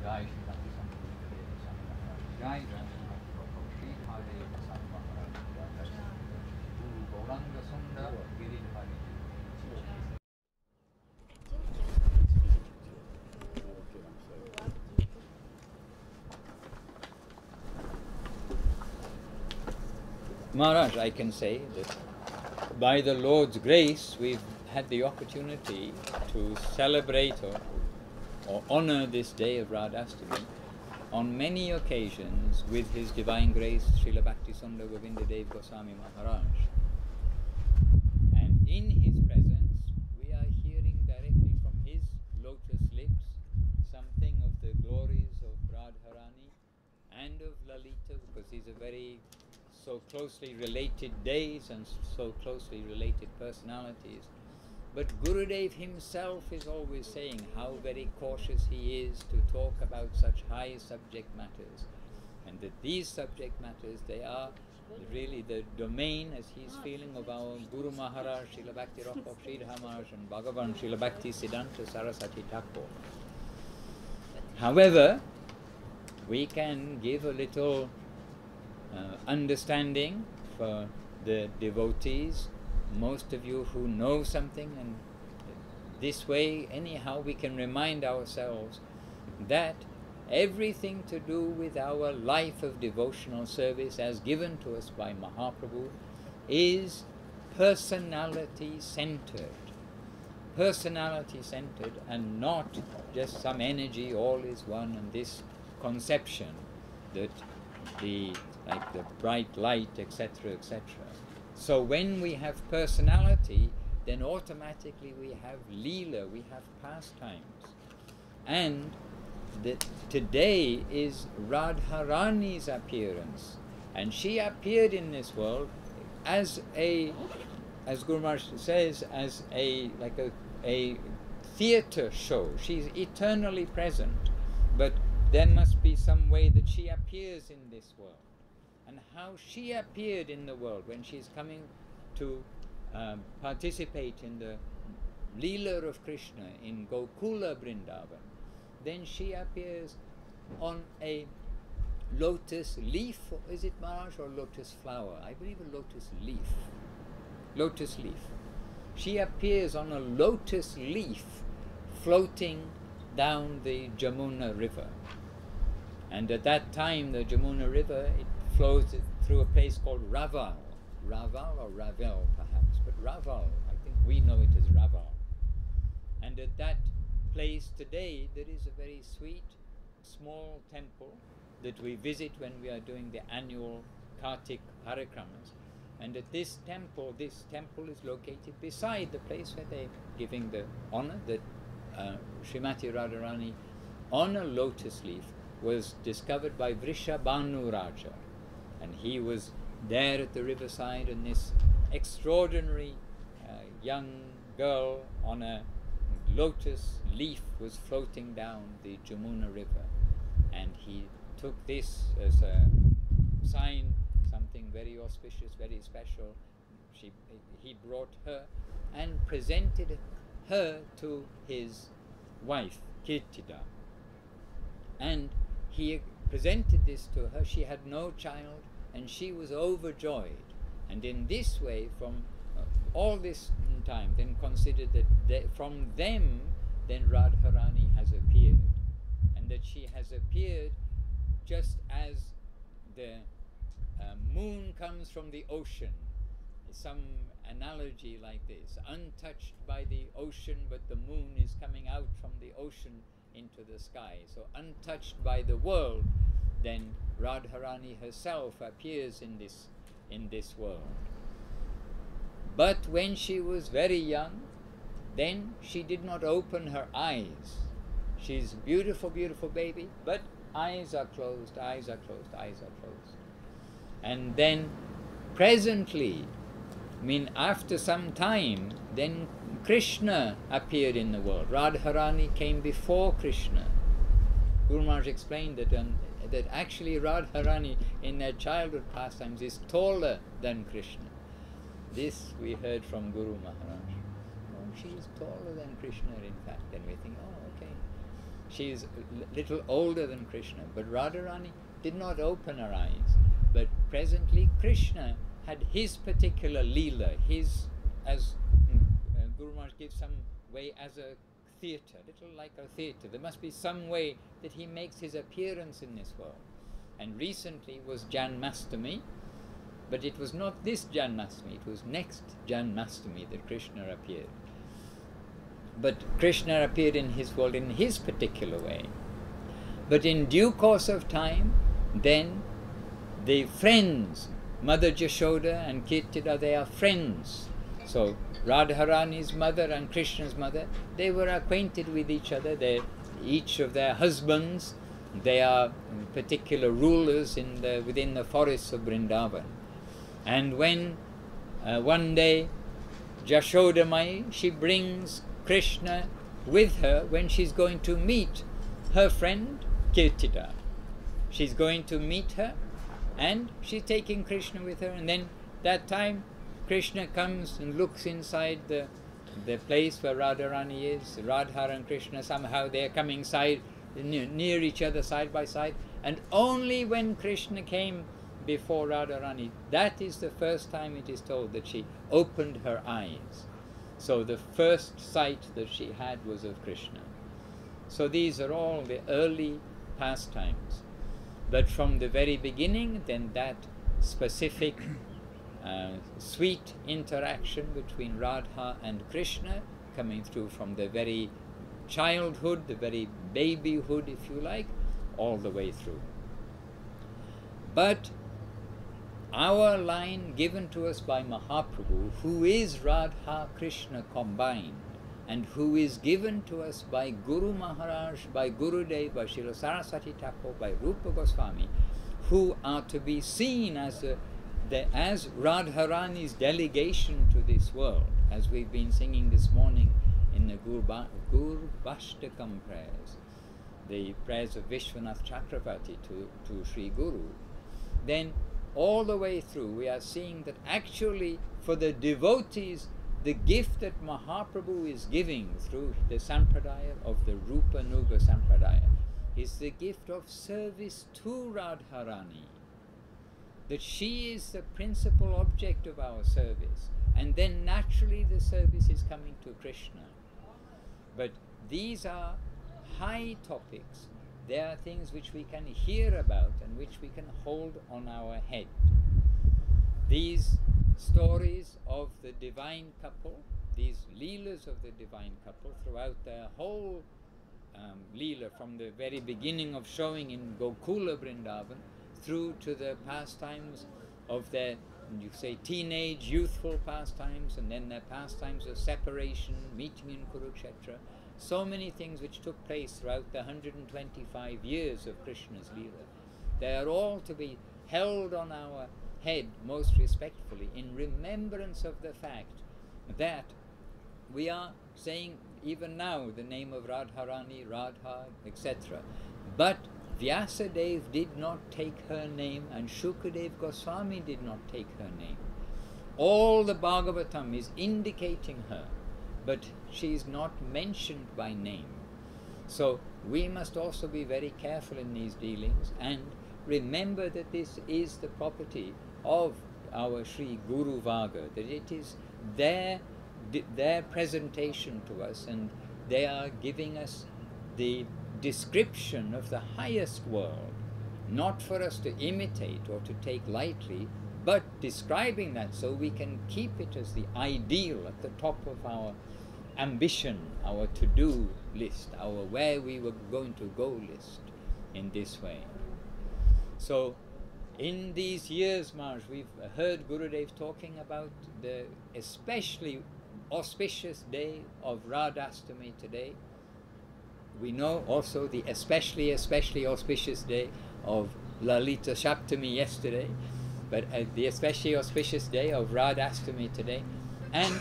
Jai Shri Bhakti Sampurna Jai Jai Shri Hare Krishna Maharaj Guru Gauranga Sundar Giridhari. Maharaj, I can say that by the Lord's grace, we've had the opportunity to celebrate or honor this day of Radhastami on many occasions with His Divine Grace, Srila Bhakti Sundar Govinda Dev Goswami Maharaj. And in His presence, we are hearing directly from His lotus lips something of the glories of Radharani and of Lalita, because these are very so closely related days and so closely related personalities. But Gurudev himself is always saying how very cautious he is to talk about such high subject matters, and that these subject matters, they are really the domain, as he's feeling, of our Guru Maharaj, Srila Bhakti Rakha Sridhar Maharaj, and Bhagavan Srila Bhakti Siddhanta Saraswati Thakur. However, we can give a little understanding for the devotees, most of you who know something, and this way anyhow we can remind ourselves that everything to do with our life of devotional service as given to us by Mahaprabhu is personality centered and not just some energy, all is one, and this conception that like the bright light, etc., etc. So when we have personality, then automatically we have Leela, we have pastimes. And today is Radharani's appearance. And she appeared in this world as Guru Maharaj says, as a theatre show. She's eternally present, but there must be some way that she appears in this world. And how she appeared in the world when she's coming to participate in the Leela of Krishna in Gokula Vrindavan, then she appears on a lotus leaf, is it Maharaj, or lotus flower? I believe a lotus leaf. Lotus leaf. She appears on a lotus leaf floating down the Jamuna river. And at that time, the Jamuna river, it flows through a place called Raval. Raval or Ravel, perhaps, but Raval, I think we know it as Raval. And at that place today, there is a very sweet, small temple that we visit when we are doing the annual Kartik Parikramas. And at this temple is located beside the place where they're giving the honor that Srimati Radharani on a lotus leaf was discovered by Vrishabhanu Raja. And he was there at the riverside, and this extraordinary young girl on a lotus leaf was floating down the Jamuna river. And he took this as a sign, something very auspicious, very special. He brought her and presented her to his wife, Kirtida. And he presented this to her. She had no child, and she was overjoyed. And in this way, from all this time, then considered that from them, then Radharani has appeared. And that she has appeared just as the moon comes from the ocean. Some analogy like this, untouched by the ocean, but the moon is coming out from the ocean into the sky. So untouched by the world, then Radharani herself appears in this world. But when she was very young, then she did not open her eyes. She's a beautiful, beautiful baby, but eyes are closed, eyes are closed, eyes are closed. And then presently, after some time, then Krishna appeared in the world. Radharani came before Krishna. Guru Maharaj explained that actually Radharani in their childhood pastimes is taller than Krishna. This we heard from Guru Maharaj. Oh, she is taller than Krishna, in fact. Then we think, oh, okay. She is a little older than Krishna, but Radharani did not open her eyes. But presently Krishna had his particular Leela, his, as Guru Maharaj gives some way, as a theatre, little like a theatre. There must be some way that he makes his appearance in this world. And recently was Janmastami, but it was not this Janmastami, it was next Janmastami that Krishna appeared. But Krishna appeared in his world in his particular way. But in due course of time, then the friends, Mother Jashoda and Kirtida, they are friends. So Radharani's mother and Krishna's mother, they were acquainted with each other. They, each of their husbands, they are particular rulers in within the forests of Vrindavan. And when one day Jashoda Mai, she brings Krishna with her when she's going to meet her friend Kirtida. She's going to meet her and she's taking Krishna with her, and then that time Krishna comes and looks inside the place where Radharani is. Radha and Krishna, somehow they are coming near each other, side by side, and only when Krishna came before Radharani, that is the first time it is told that she opened her eyes. So the first sight that she had was of Krishna. So these are all the early pastimes. But from the very beginning, then that specific sweet interaction between Radha and Krishna, coming through from the very childhood, the very babyhood, if you like, all the way through. But our line given to us by Mahaprabhu, who is Radha Krishna combined, and who is given to us by Guru Maharaj, by Gurudev, by Srila Saraswati Thakur, by Rupa Goswami, who are to be seen as Radharani's delegation to this world, as we've been singing this morning in the Gurvashtakam prayers, the prayers of Vishwanath Chakravarti to Sri Guru. Then all the way through we are seeing that actually for the devotees, the gift that Mahaprabhu is giving through the Sampradaya of the Rupa Nuga Sampradaya is the gift of service to Radharani. That she is the principal object of our service, and then naturally the service is coming to Krishna. But these are high topics. They are things which we can hear about and which we can hold on our head. These stories of the divine couple, these leelas of the divine couple throughout their whole leela, from the very beginning of showing in Gokula Vrindavan through to the pastimes of their, you say, teenage, youthful pastimes, and then their pastimes of separation, meeting in Kurukshetra. So many things which took place throughout the 125 years of Krishna's leela. They are all to be held on our head most respectfully in remembrance of the fact that we are saying even now the name of Radharani, Radha, etc. But Vyasadeva did not take her name, and Shukadev Goswami did not take her name. All the Bhagavatam is indicating her, but she is not mentioned by name. So we must also be very careful in these dealings and remember that this is the property of our Sri Guru Vaga, that it is their presentation to us, and they are giving us the description of the highest world, not for us to imitate or to take lightly, but describing that so we can keep it as the ideal at the top of our ambition, our to-do list, our where we were going to go list in this way. So in these years, Maharaj, we've heard Gurudev talking about the especially auspicious day of Radhastami today. We know also the especially auspicious day of Lalita Shaptami yesterday, but the especially auspicious day of Radhastami today. And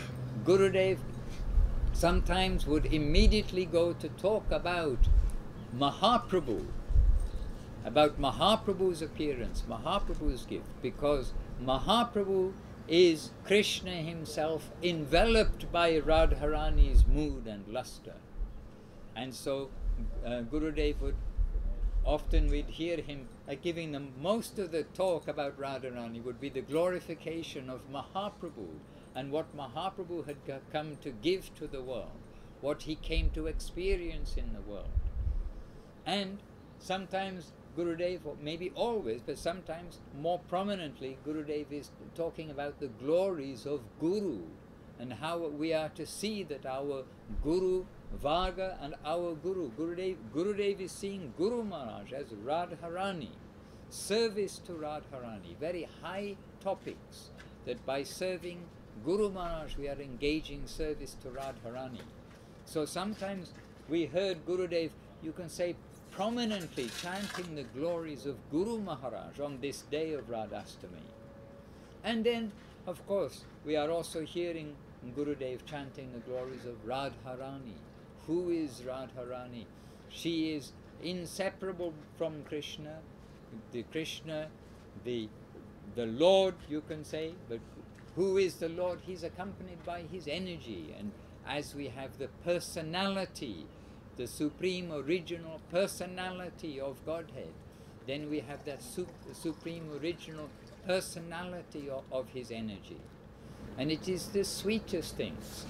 Gurudev sometimes would immediately go to talk about Mahaprabhu, about Mahaprabhu's appearance, Mahaprabhu's gift, because Mahaprabhu is Krishna himself enveloped by Radharani's mood and luster. And so Gurudev would often, we'd hear him giving them most of the talk about Radharani would be the glorification of Mahaprabhu and what Mahaprabhu had come to give to the world, what he came to experience in the world. And sometimes Gurudev, or maybe always, but sometimes more prominently, Gurudev is talking about the glories of Guru and how we are to see that our Guru Varga and our Gurudev is seeing Guru Maharaj as Radharani, service to Radharani, very high topics, that by serving Guru Maharaj we are engaging service to Radharani. So sometimes we heard Gurudev, you can say, prominently chanting the glories of Guru Maharaj on this day of Radhastami. And then, of course, we are also hearing Gurudev chanting the glories of Radharani. Who is Radharani? She is inseparable from Krishna, the Lord, you can say, but who is the Lord? He's accompanied by his energy, and as we have the personality, the supreme original personality of Godhead, then we have that supreme original personality of his energy. And it is the sweetest things.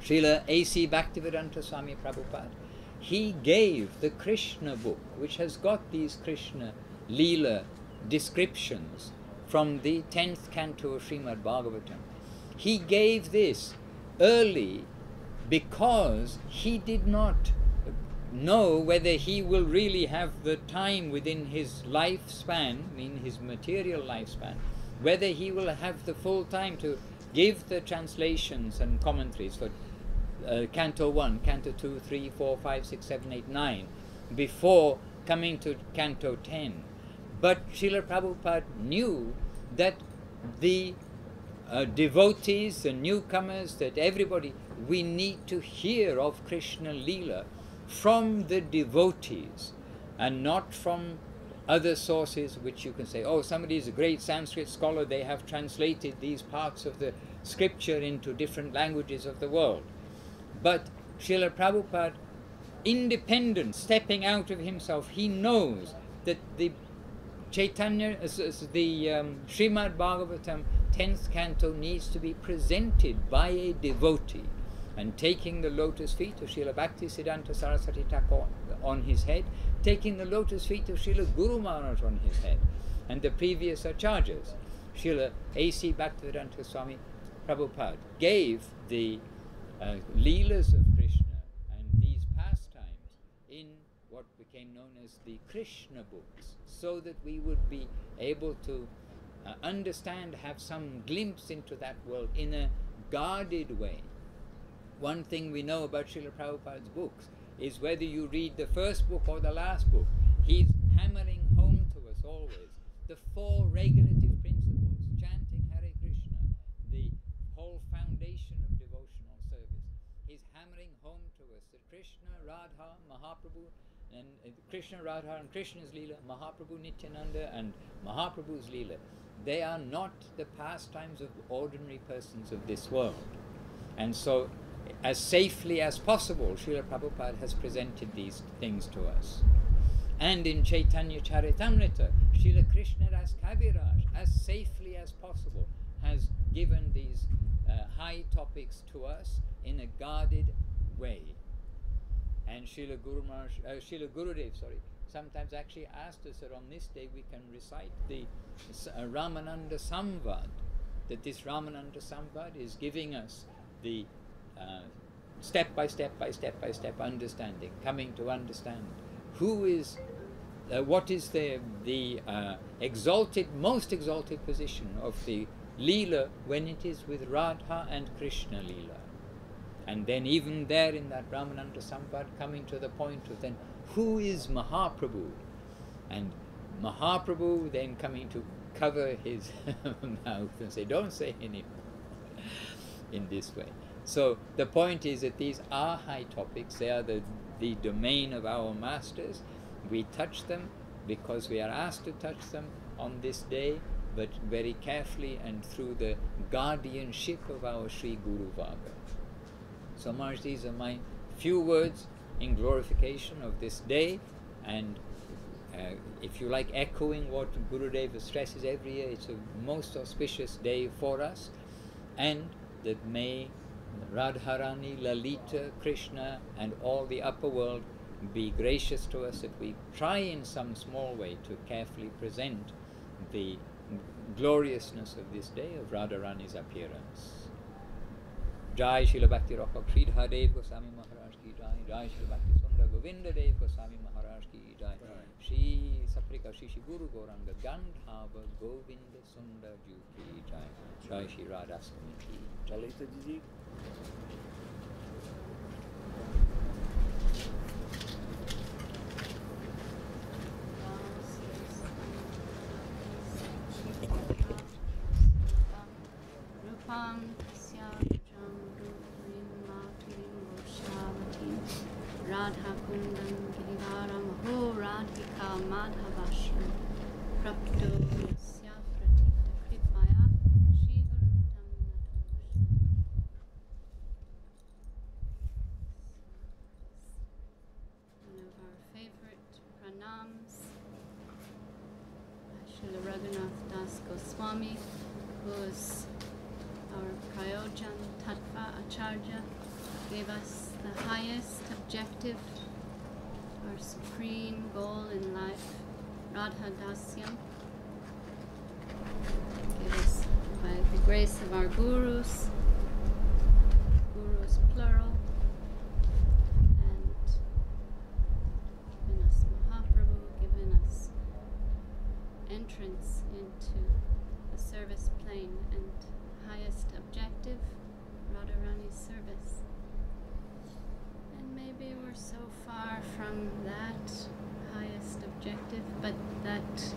Srila A.C. Bhaktivedanta Swami Prabhupada, he gave the Krishna book, which has got these Krishna Leela descriptions from the 10th canto of Srimad Bhagavatam. He gave this early because he did not know whether he will really have the time within his lifespan, in his material lifespan, whether he will have the full time to give the translations and commentaries for Canto 1, Canto 2, 3, 4, 5, 6, 7, 8, 9, before coming to Canto 10. But Srila Prabhupada knew that the devotees, the newcomers, that everybody, we need to hear of Krishna Leela from the devotees and not from other sources which you can say, oh, somebody is a great Sanskrit scholar, they have translated these parts of the scripture into different languages of the world. But Srila Prabhupada, independent, stepping out of himself, he knows that the Chaitanya, the Srimad Bhagavatam 10th canto needs to be presented by a devotee, and taking the lotus feet of Srila Bhakti Siddhanta Saraswati Thakur on his head, taking the lotus feet of Srila Guru Maharaj on his head, and the previous acharyas, Srila A.C. Bhaktivedanta Swami Prabhupada gave the Leelas of Krishna and these pastimes in what became known as the Krishna books, so that we would be able to understand, have some glimpse into that world in a guarded way. One thing we know about Srila Prabhupada's books is whether you read the first book or the last book, he's hammering home to us always the 4 regulative principles, chanting Hare Krishna, the whole foundation of devotional service. He's hammering home to us that Krishna, Radha, Mahaprabhu, and Krishna, Radha, and Krishna's Leela, Mahaprabhu Nityananda, and Mahaprabhu's Leela, they are not the pastimes of ordinary persons of this world. And so, as safely as possible, Srila Prabhupada has presented these things to us. And in Chaitanya Charitamrita, Srila Krishna Das Kaviraj, as safely as possible, has given these high topics to us in a guarded way. And Srila Gurudev, sometimes actually asked us that on this day we can recite the Ramananda Samvad, that this Ramananda Samvad is giving us the step by step understanding, coming to understand who is, what is the exalted, most exalted position of the Leela when it is with Radha and Krishna Leela. And then even there in that Ramananda Samvad, coming to the point of then, who is Mahaprabhu? And Mahaprabhu then coming to cover his mouth and say, don't say any more, in this way. So the point is that these are high topics, they are the domain of our masters. We touch them because we are asked to touch them on this day, but very carefully and through the guardianship of our Sri Guru Varga. So Maharaj, these are my few words in glorification of this day, and if you like, echoing what Gurudev stresses every year, it's a most auspicious day for us, and that may Radharani, Lalita, Krishna, and all the upper world be gracious to us, that we try in some small way to carefully present the gloriousness of this day of Radharani's appearance. Jai Srila Bhakti Rakha Sridhar Dev Goswami Maharaj ki Jai, Jai Srila Bhakti Sundar Govinda Dev Goswami Maharaj ki Jai, Shri Saprika Shri Guru Gauranga Gandhava Govinda Sundar Ju ki Jai, Jai Shri Radhastami ki Jai. Lalita ji. Radha Kundam Girivaram Ho Radhika Madhavashram Prapto Yasya Pratita Kripaya Shri Guru Tam One of our favorite pranams by Srila Raghunath Das Goswami, who is our Prayojan Tattva Acharya, gave us the highest objective, our supreme goal in life, Radhadasyam. Gave us, by the grace of our gurus plural, and given us Mahaprabhu, given us entrance into the service plane, and highest objective, Radharani's service. And maybe we're so far from that highest objective, but that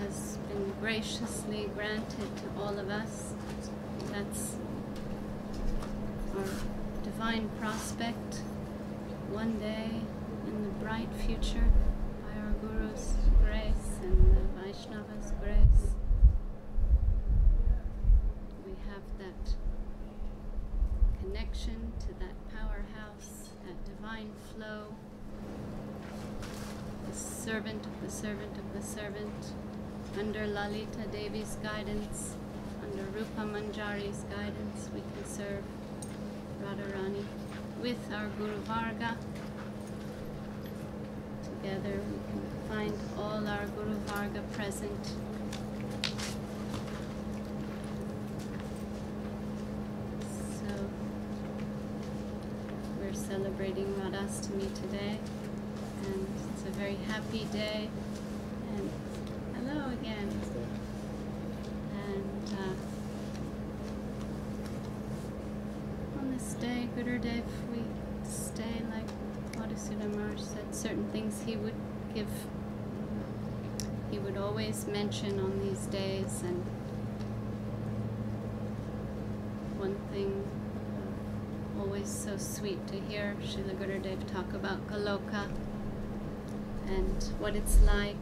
has been graciously granted to all of us. That's our divine prospect, one day in the bright future, by our Guru's grace and the Vaishnava's grace. We have that connection to that powerhouse, that divine flow, the servant of the servant of the servant, under Lalita Devi's guidance, under Rupa Manjari's guidance, we can serve Radharani with our Guru Varga. Together we can find all our Guru Varga present. So we're celebrating Radhastami today, and it's a very happy day. And hello again. And on this day, Gurudev, we stay like Madhusudan Maharaj said, certain things he would give, he would always mention on these days. And one thing always so sweet to hear Srila Gurudev talk about Goloka and what it's like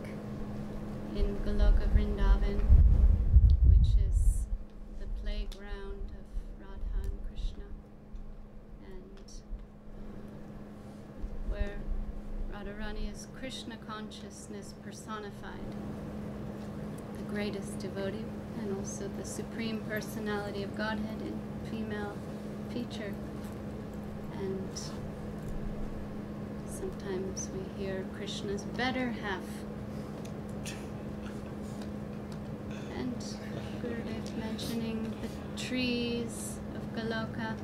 in Goloka Vrindavan, which is the playground of Radha and Krishna, and where Radharani is Krishna consciousness personified, the greatest devotee, and also the supreme personality of Godhead in female feature. And sometimes we hear Krishna's better half. And Gurudev mentioning the trees of Goloka.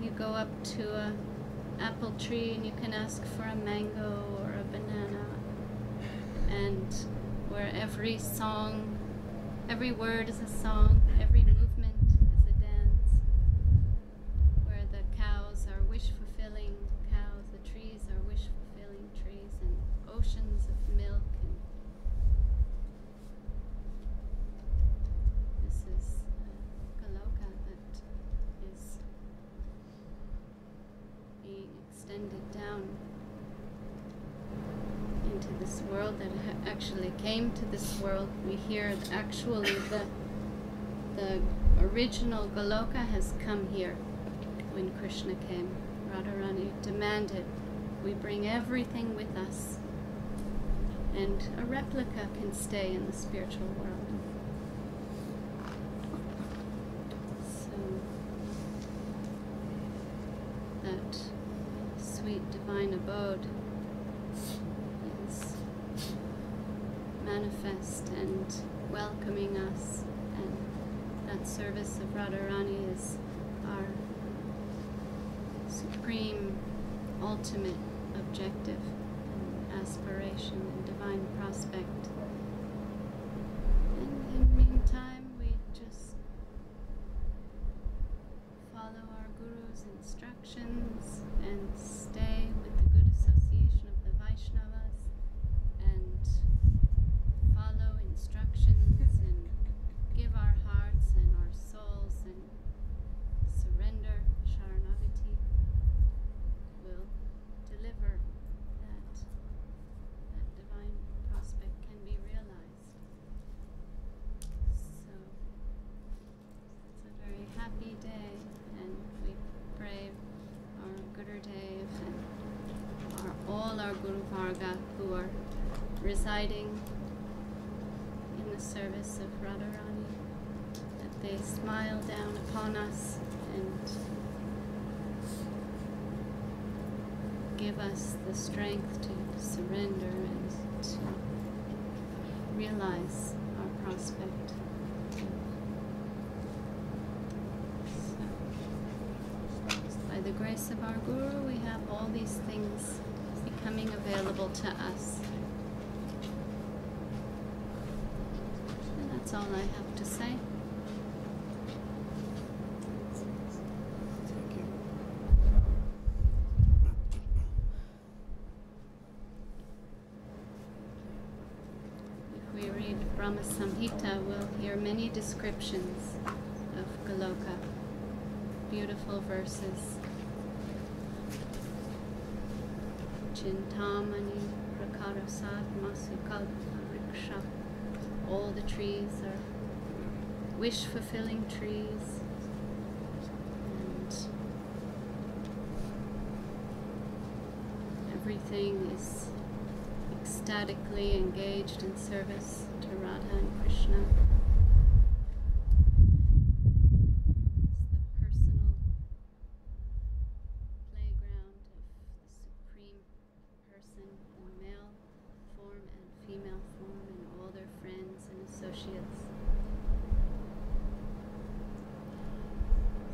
You go up to an apple tree and you can ask for a mango or a banana. And where every song, every word is a song, every movement is a dance. Where the cows are wish-fulfilling cows, the trees are wish-fulfilling trees, and oceans of milk. And this is Goloka that is being extended down into this world, that actually came to this world. We hear that actually the original Goloka has come here when Krishna came. Radharani demanded we bring everything with us, and a replica can stay in the spiritual world. So that sweet divine abode is manifest and welcoming us, and that service of Radharani is our supreme, ultimate objective and aspiration and divine prospect. And in the meantime, we just follow our Guru's instructions and stay with the good association of the Vaishnavas and follow instructions and give our hearts and our souls and surrender. Sharanagati will deliver that divine prospect can be realized. So it's a very happy day, and we pray our Gurudev and all our Guru Varga who are residing in the service of Radharani, that they smile down upon us and give us the strength to surrender and to realize our prospect. So, by the grace of our Guru, we have all these things becoming available to us. And that's all I have to say. Brahma Samhita will hear many descriptions of Goloka, beautiful verses. Chintamani Prakarasat Masukal Riksha. All the trees are wish-fulfilling trees, and everything is ecstatically engaged in service to Radha and Krishna. It's the personal playground of the Supreme Person in male form and female form, and all their friends and associates.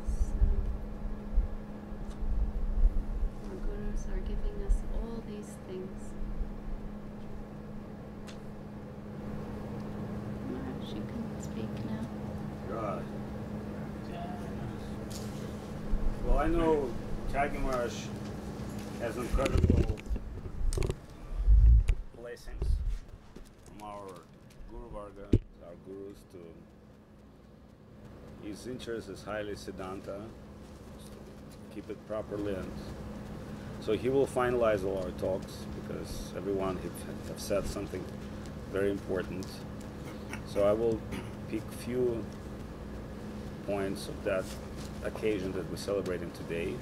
So our Gurus are giving us all these things. Maharaj, you can speak now. God. Well, I know Tyagi Maharaj has incredible blessings from our Guru Varga, our Gurus, to his interest is highly Siddhanta, keep it properly, and so he will finalize all our talks because everyone have said something very important. So I will pick few points of that occasion that we're celebrating today.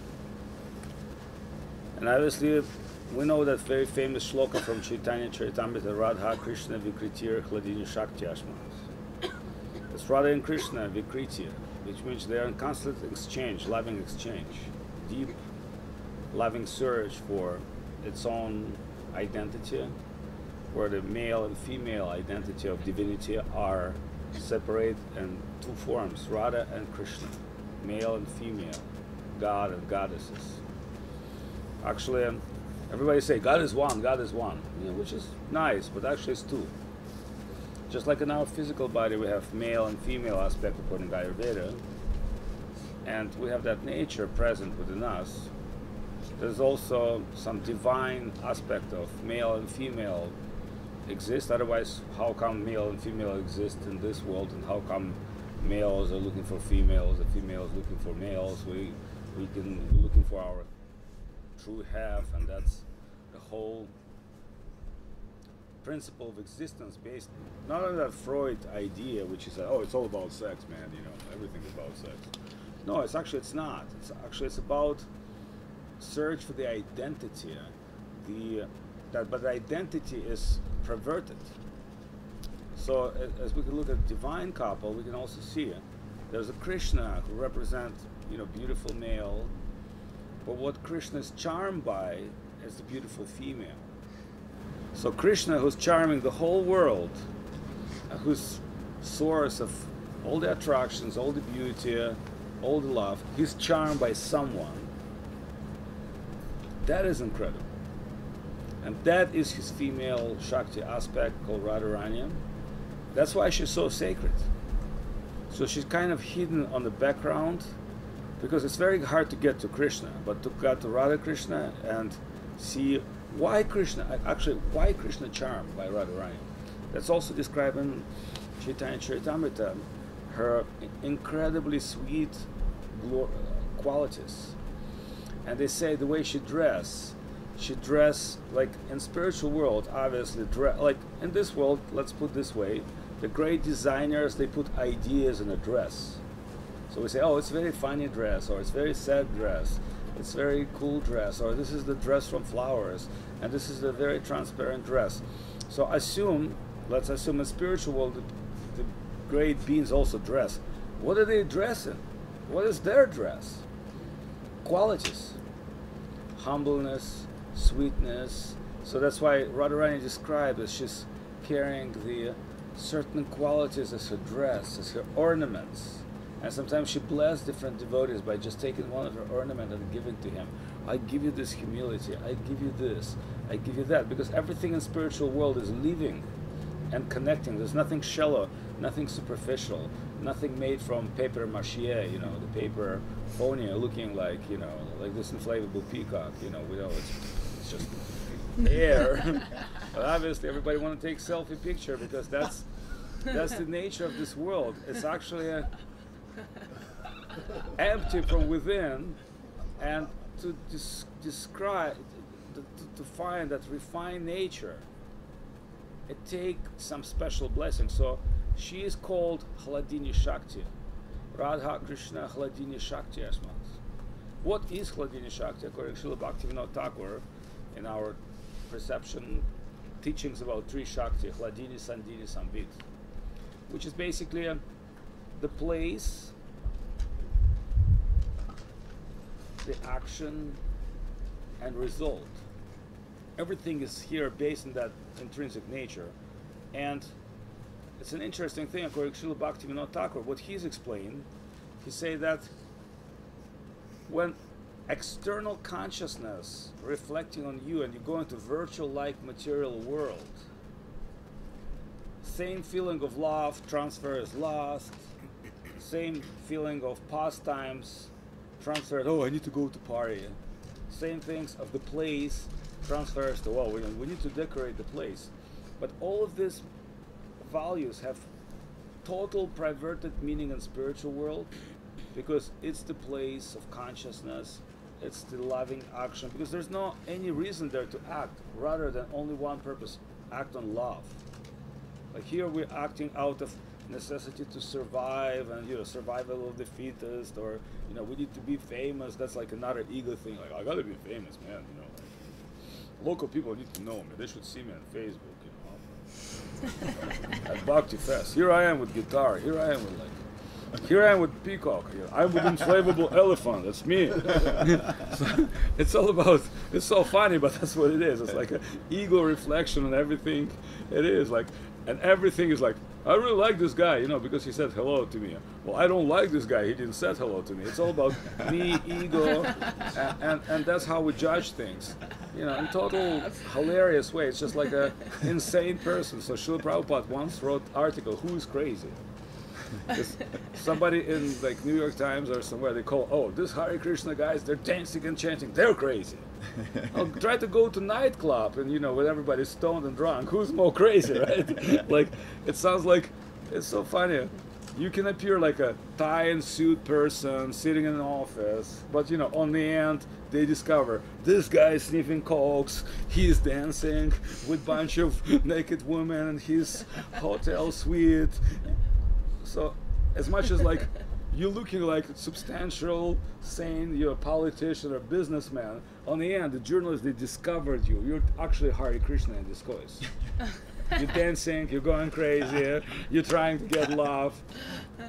And obviously, we know that very famous shloka from Čайтанья Charitamrita, Radha Krishna Vikritir Hladini Shakti Ashmas. It's Radha and Krishna Vikritir, which means they are in constant exchange, loving exchange, deep, loving search for its own identity, where the male and female identity of divinity are separate in two forms, Radha and Krishna, male and female, God and goddesses. Actually, everybody say God is one, which is nice, but actually it's two. Just like in our physical body, we have male and female aspect according to Ayurveda, and we have that nature present within us. There's also some divine aspect of male and female exist. Otherwise, how come male and female exist in this world, and how come males are looking for females and females looking for males? We're looking for our true half, and that's the whole principle of existence based not on that Freud idea, which is oh, it's all about sex, man. You know, everything is about sex. No, it's not. It's about search for the identity but the identity is perverted. So as we can look at divine couple, we can also see there's a Krishna who represents, beautiful male, but what Krishna is charmed by is the beautiful female. So Krishna, who's charming the whole world, who's source of all the attractions, all the beauty, all the love, he's charmed by someone. That is incredible. And that is his female Shakti aspect called Radharani. That's why she's so sacred. So she's kind of hidden on the background, because it's very hard to get to Krishna, but to get to Radha Krishna and see why Krishna charmed by Radharani. That's also described in Chaitanya Charitamrita, her incredibly sweet qualities. And they say the way she dress like in spiritual world, obviously, like in this world, let's put this way, the great designers, they put ideas in a dress. So we say, oh, it's a very funny dress, or it's very sad dress, it's very cool dress, or this is the dress from flowers, and this is the very transparent dress. So let's assume in spiritual world, the great beings also dress. What are they dressing? What is their dress? Qualities. Humbleness, sweetness. So that's why Radharani described as she's carrying the certain qualities as her dress, as her ornaments. And sometimes she blessed different devotees by just taking one of her ornaments and giving to him. I give you this humility, I give you this, I give you that. Because everything in spiritual world is living and connecting. There's nothing shallow, nothing superficial, nothing made from paper mache, the paper phony looking like, like this inflatable peacock, it's just air. But obviously everybody want to take selfie picture because that's the nature of this world. It's actually empty from within, and to describe, to find that refined nature, it takes some special blessing. So she is called Hladini Shakti. Radha Krishna Hladini Shakti Asmat. What is Hladini Shakti? According to Srila Bhaktivinoda Thakur, in our perception teachings about three Shakti, Hladini, Sandini, Samvit, which is basically the place, the action, and result. Everything is here based on that intrinsic nature. And it's an interesting thing, according to Srila Bhaktivinoda Thakur, what he's explained, he say that when external consciousness reflecting on you and you go into virtual-like material world, same feeling of love transfers lust, same feeling of pastimes transfers, oh, I need to go to party. Same things of the place transfers to, well, we need to decorate the place. But all of these values have total perverted meaning in spiritual world, because it's the place of consciousness, it's the loving action, because there's no any reason there to act rather than only one purpose, act on love. Like here we're acting out of necessity to survive, and survival of the fittest, or we need to be famous. That's like another ego thing, like I gotta be famous, man, local people need to know me, they should see me on Facebook, at Bhakti Fest. Here I am with guitar, here I am with peacock, I'm with inflatable elephant, that's me. So it's all about, it's so funny, but that's what it is. It's like an ego reflection on everything. It is like, and everything is like, I really like this guy, because he said hello to me. Well, I don't like this guy, he didn't say hello to me. It's all about me, ego, and that's how we judge things. In total hilarious way. It's just like an insane person. So Srila Prabhupada once wrote article, who is crazy? Somebody in like New York Times or somewhere, they call, oh, this Hare Krishna guys, they're dancing and chanting, they're crazy. I'll try to go to nightclub and when everybody's stoned and drunk, who's more crazy, right? Like, it sounds like, it's so funny. You can appear like a tie and suit person sitting in an office, but on the end they discover this guy is sniffing cokes, he's dancing with bunch of naked women in his hotel suite. So as much as like you're looking like a substantial, sane, you're a politician or businessman. On the end, the journalists, they discovered you. You're actually Hare Krishna in disguise. You're dancing, you're going crazy, you're trying to get love.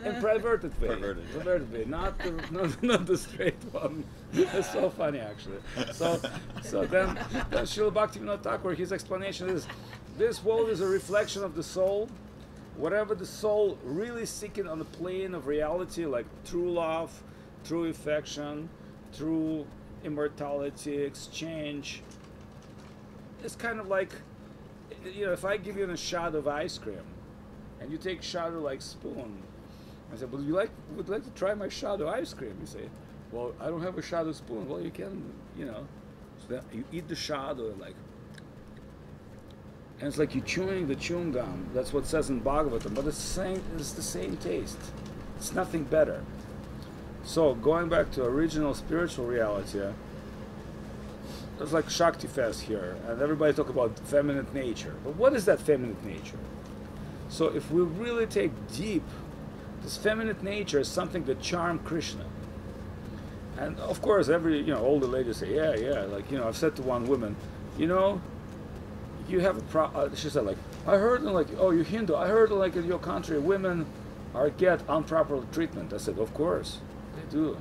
In perverted way. Perverted way, not the straight one. It's so funny, actually. So then Srila Bhaktivinoda Thakur, his explanation is, this world is a reflection of the soul. Whatever the soul really seeking on the plane of reality, like true love, true affection, true immortality, exchange, it's kind of like, if I give you a shot of ice cream, and you take shot of like spoon, I said, would you like to try my shot of ice cream? You say, well, I don't have a shot of spoon. Well, you can, So then you eat the shot or like, and it's like you're chewing the chewing gum. That's what it says in Bhagavatam, but it's the same taste. It's nothing better. So going back to original spiritual reality, there's like Shakti Fest here, and everybody talk about feminine nature. But what is that feminine nature? So if we really take deep, this feminine nature is something that charms Krishna. And of course, all the ladies say, yeah, like, I've said to one woman, you have a she said, like, I heard, like, oh, you're Hindu, I heard, like, in your country, women get improper treatment. I said, of course, they do.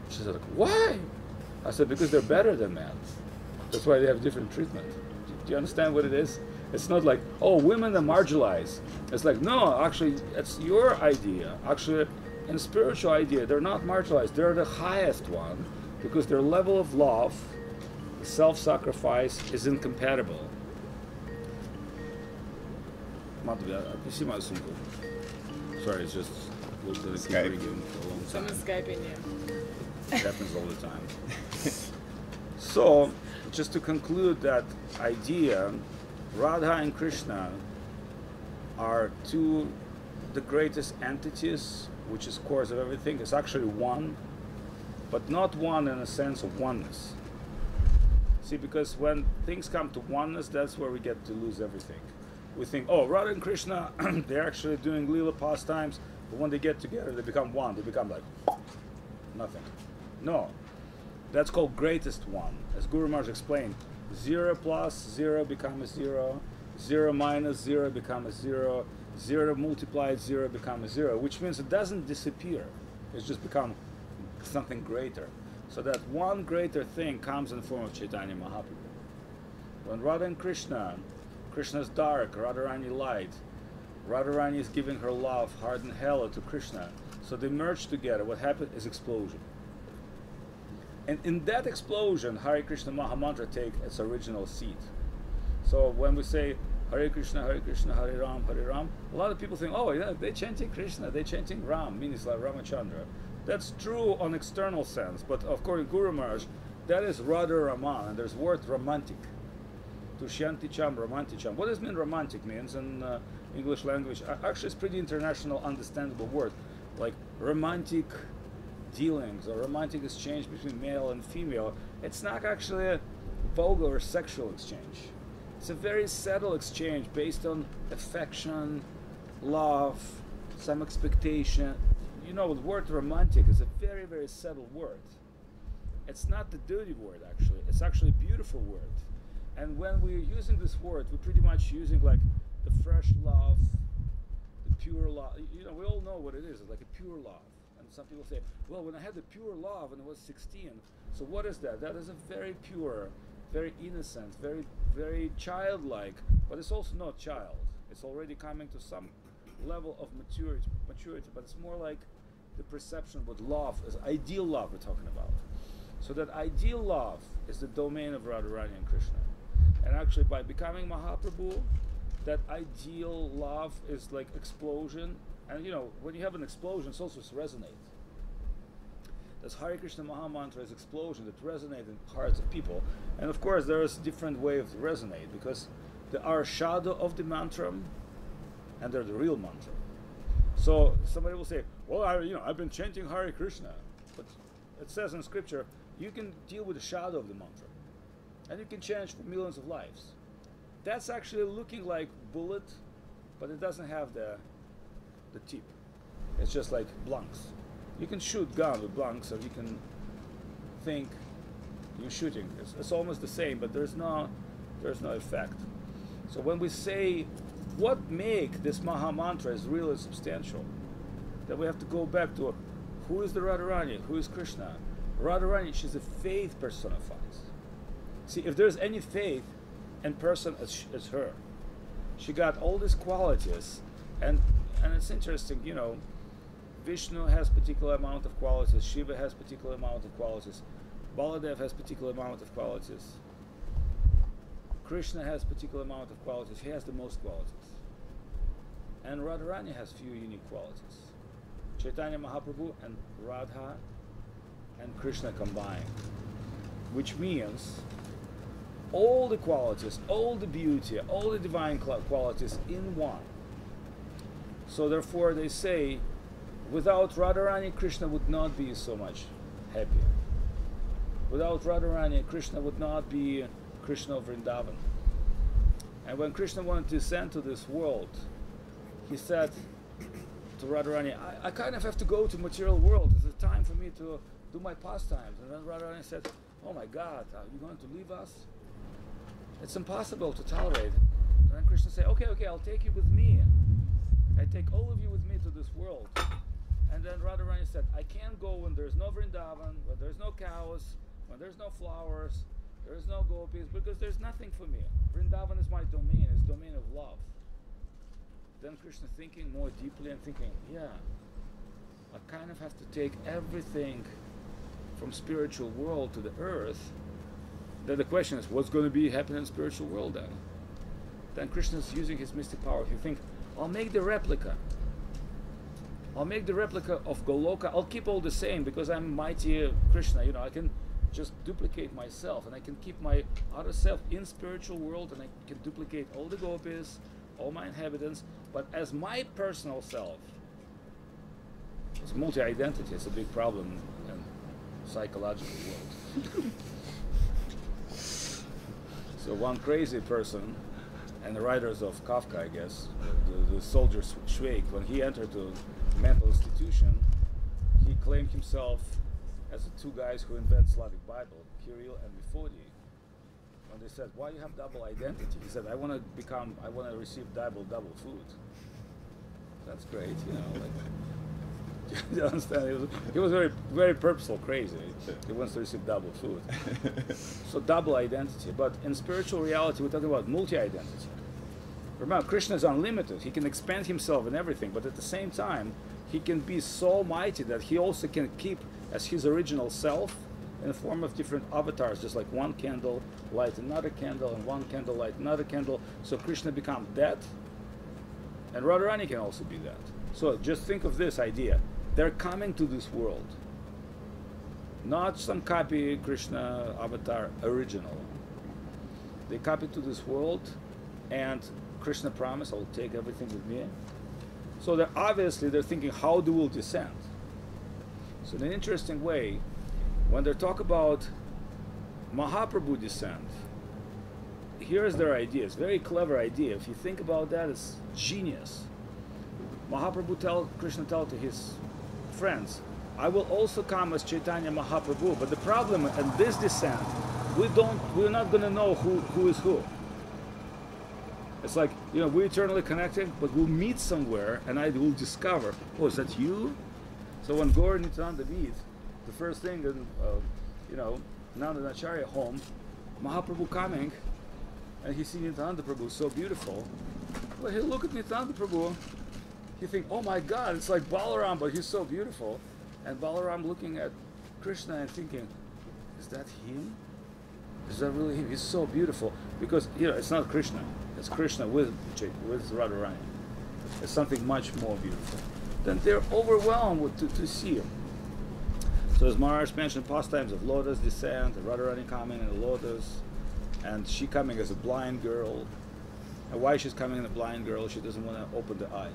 She said, like, why? I said, because they're better than men. That's why they have different treatment. Do you understand what it is? It's not like, oh, women are marginalized. It's like, no, actually, it's your idea. Actually, in spiritual idea, they're not marginalized. They're the highest one because their level of love, self-sacrifice, is incompatible. You see my symbol? Sorry, it's just looked at the keyboard again for a long time. Someone's Skyping you. It happens all the time. So, just to conclude that idea, Radha and Krishna are the greatest entities, which is cause of everything. It's actually one, but not one in a sense of oneness. See, because when things come to oneness, that's where we get to lose everything. We think, oh, Radha and Krishna, they're actually doing Leela pastimes, but when they get together, they become one. They become like nothing. No, that's called greatest one. As Guru Maharaj explained, 0 plus 0 become a 0, 0 minus 0 become a 0, 0 multiplied 0 become a 0, which means it doesn't disappear. It's just become something greater. So that one greater thing comes in the form of Chaitanya Mahaprabhu. When Radha and Krishna is dark, Radharani light, Radharani is giving her love, heart and hella to Krishna. So they merge together. What happened is explosion. And in that explosion, Hare Krishna Mahamantra take its original seat. So when we say Hare Krishna, Hare Ram, a lot of people think, oh yeah, they're chanting Krishna, they're chanting Ram, meaning like Ramachandra. That's true on external sense, but according to Guru Maharaj, that is Radha Raman, and there's word romantic. Tushyanticham, romanticham. What does mean romantic means in English language? Actually, it's pretty international, understandable word, like romantic dealings or romantic exchange between male and female. It's not actually a vulgar or sexual exchange. It's a very subtle exchange based on affection, love, some expectation. The word romantic is a very, very subtle word. It's not the dirty word, actually. It's actually a beautiful word. And when we're using this word, we're pretty much using like the fresh love, the pure love. We all know what it is. It's like a pure love. And some people say, well, when I had the pure love when I was 16, so what is that? That is a very pure, very innocent, very, very childlike, but it's also not child. It's already coming to some level of maturity, but it's more like the perception what love is, ideal love we're talking about. So that ideal love is the domain of Radharani and Krishna. And actually by becoming Mahaprabhu, that ideal love is like explosion. And when you have an explosion, it's also resonate. This Hare Krishna Mahamantra is explosion that resonates in hearts of people. And of course there is different way of resonate, because there are shadow of the mantra and they're the real mantra. So somebody will say, well, I've been chanting Hare Krishna, but it says in scripture, you can deal with the shadow of the mantra, and you can change for millions of lives. That's actually looking like bullet, but it doesn't have the tip. It's just like blanks. You can shoot gun with blanks, or you can think you're shooting. It's almost the same, but there's no effect. So when we say what make this Maha Mantra is really substantial, then we have to go back to who is the Radharani, who is Krishna. Radharani, she's a faith personifies. See, if there's any faith and person as her, she got all these qualities, and it's interesting, you know, Vishnu has particular amount of qualities, Shiva has particular amount of qualities, Baladev has particular amount of qualities, Krishna has particular amount of qualities, he has the most qualities. And Radharani has few unique qualities. Chaitanya Mahaprabhu and Radha and Krishna combined, which means all the qualities, all the beauty, all the divine qualities in one. So therefore they say, without Radharani, Krishna would not be so much happier. Without Radharani, Krishna would not be Krishna of Vrindavan. And when Krishna wanted to descend to this world, he said to Radharani, I kind of have to go to material world. It's a time for me to do my pastimes. And then Radharani said, oh my God, are you going to leave us? It's impossible to tolerate. And then Krishna said, okay, I'll take you with me. I take all of you with me to this world. And then Radharani said, I can't go when there's no Vrindavan, when there's no cows, when there's no flowers, there's no gopis, because there's nothing for me. Vrindavan is my domain, it's domain of love. Then Krishna thinking more deeply and thinking, yeah, I kind of have to take everything from spiritual world to the earth. Then the question is, what's going to be happening in spiritual world then? Then Krishna is using his mystic power. You think, I'll make the replica. I'll make the replica of Goloka. I'll keep all the same because I'm mighty Krishna. You know, I can just duplicate myself, and I can keep my outer self in spiritual world, and I can duplicate all the gopis, all my inhabitants, but as my personal self. It's multi-identity. It's a big problem in psychological world. So one crazy person, and the writers of Kafka, I guess, the soldier Schweik, when he entered the mental institution, he claimed himself as the two guys who invent Slavic Bible, Kirill and Methodi. When they said, why you have double identity? He said, I want to receive double food. That's great, you know. Like, you understand? He was very, very purposeful, crazy. He wants to receive double food. So double identity. But in spiritual reality, we're talking about multi-identity. Remember, Krishna is unlimited. He can expand himself in everything, but at the same time, he can be so mighty that he also can keep as his original self in the form of different avatars, just like one candle light another candle, and one candle light another candle. So Krishna becomes that, and Radharani can also be that. So just think of this idea. They're coming to this world. Not some copy Krishna avatar original. They copy to this world, and Krishna promised, I'll take everything with me. So they're thinking, how do we descend? So in an interesting way, when they talk about Mahaprabhu descent, here's their idea. It's a very clever idea. If you think about that, it's genius. Krishna tell to his friends, I will also come as Chaitanya Mahaprabhu, but the problem in this descent, we're not going to know who is who. It's like, you know, we're eternally connected, but we'll meet somewhere, and I will discover, oh, is that you? So when Gaur and Nityananda meet, the first thing, Nanda Acharya home, Mahaprabhu coming, and he sees Nityananda Prabhu so beautiful. Well, he look at Nityananda Prabhu, he think, oh my God, it's like Balaram, but he's so beautiful. And Balaram looking at Krishna and thinking, is that him? Is that really him? He's so beautiful. Because, it's not Krishna. It's Krishna with Radharani. It's something much more beautiful. Then they're overwhelmed to see him. So as Maharaj mentioned, pastimes of lotus descent, the Radharani coming in a lotus, and she coming as a blind girl. And why she's coming in a blind girl? She doesn't want to open the eyes.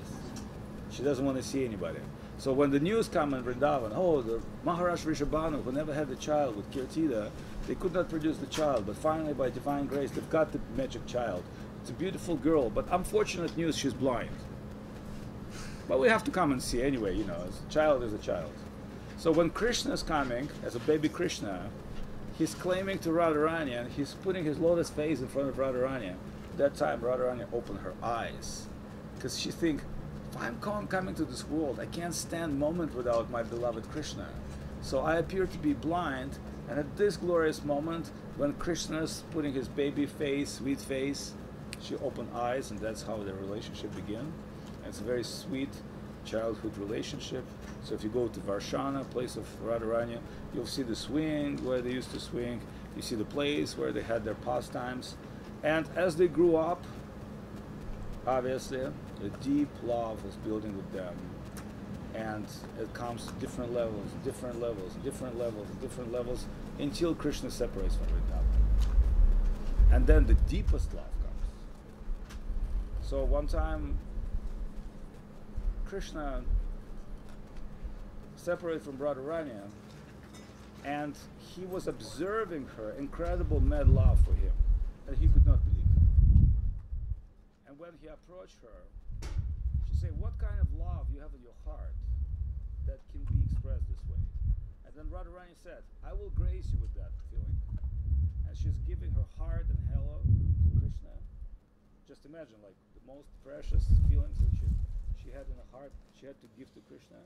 She doesn't want to see anybody. So when the news come in Vrindavan, the Maharaj Rishabhanu, who never had a child with Kirtida, they could not produce the child, but finally by divine grace they've got the magic child. It's a beautiful girl, but unfortunate news, she's blind. But we have to come and see anyway, you know, a child is a child. So when Krishna is coming, as a baby Krishna, he's claiming to Radharani and he's putting his lotus face in front of Radharani. At that time, Radharani opened her eyes. Because she thinks, if I'm coming to this world, I can't stand a moment without my beloved Krishna. So I appear to be blind, and at this glorious moment, when Krishna is putting his baby face, sweet face, she opened eyes, and that's how their relationship began. And it's a very sweet childhood relationship. So if you go to Varshana, place of Radharani, you'll see the swing where they used to swing. You see the place where they had their pastimes. And as they grew up, obviously, a deep love was building with them. And it comes to different levels, different levels, different levels, different levels, until Krishna separates from Vrindavan. And then the deepest love comes. So one time, Krishna separated from Radharani, and he was observing her incredible mad love for him, and he could not believe it. And when he approached her, she said, "What kind of love you have in your heart that can be expressed this way?" And then Radharani said, "I will grace you with that feeling." And she's giving her heart and hello to Krishna. Just imagine, like, the most precious feelings that she had in her heart, she had to give to Krishna.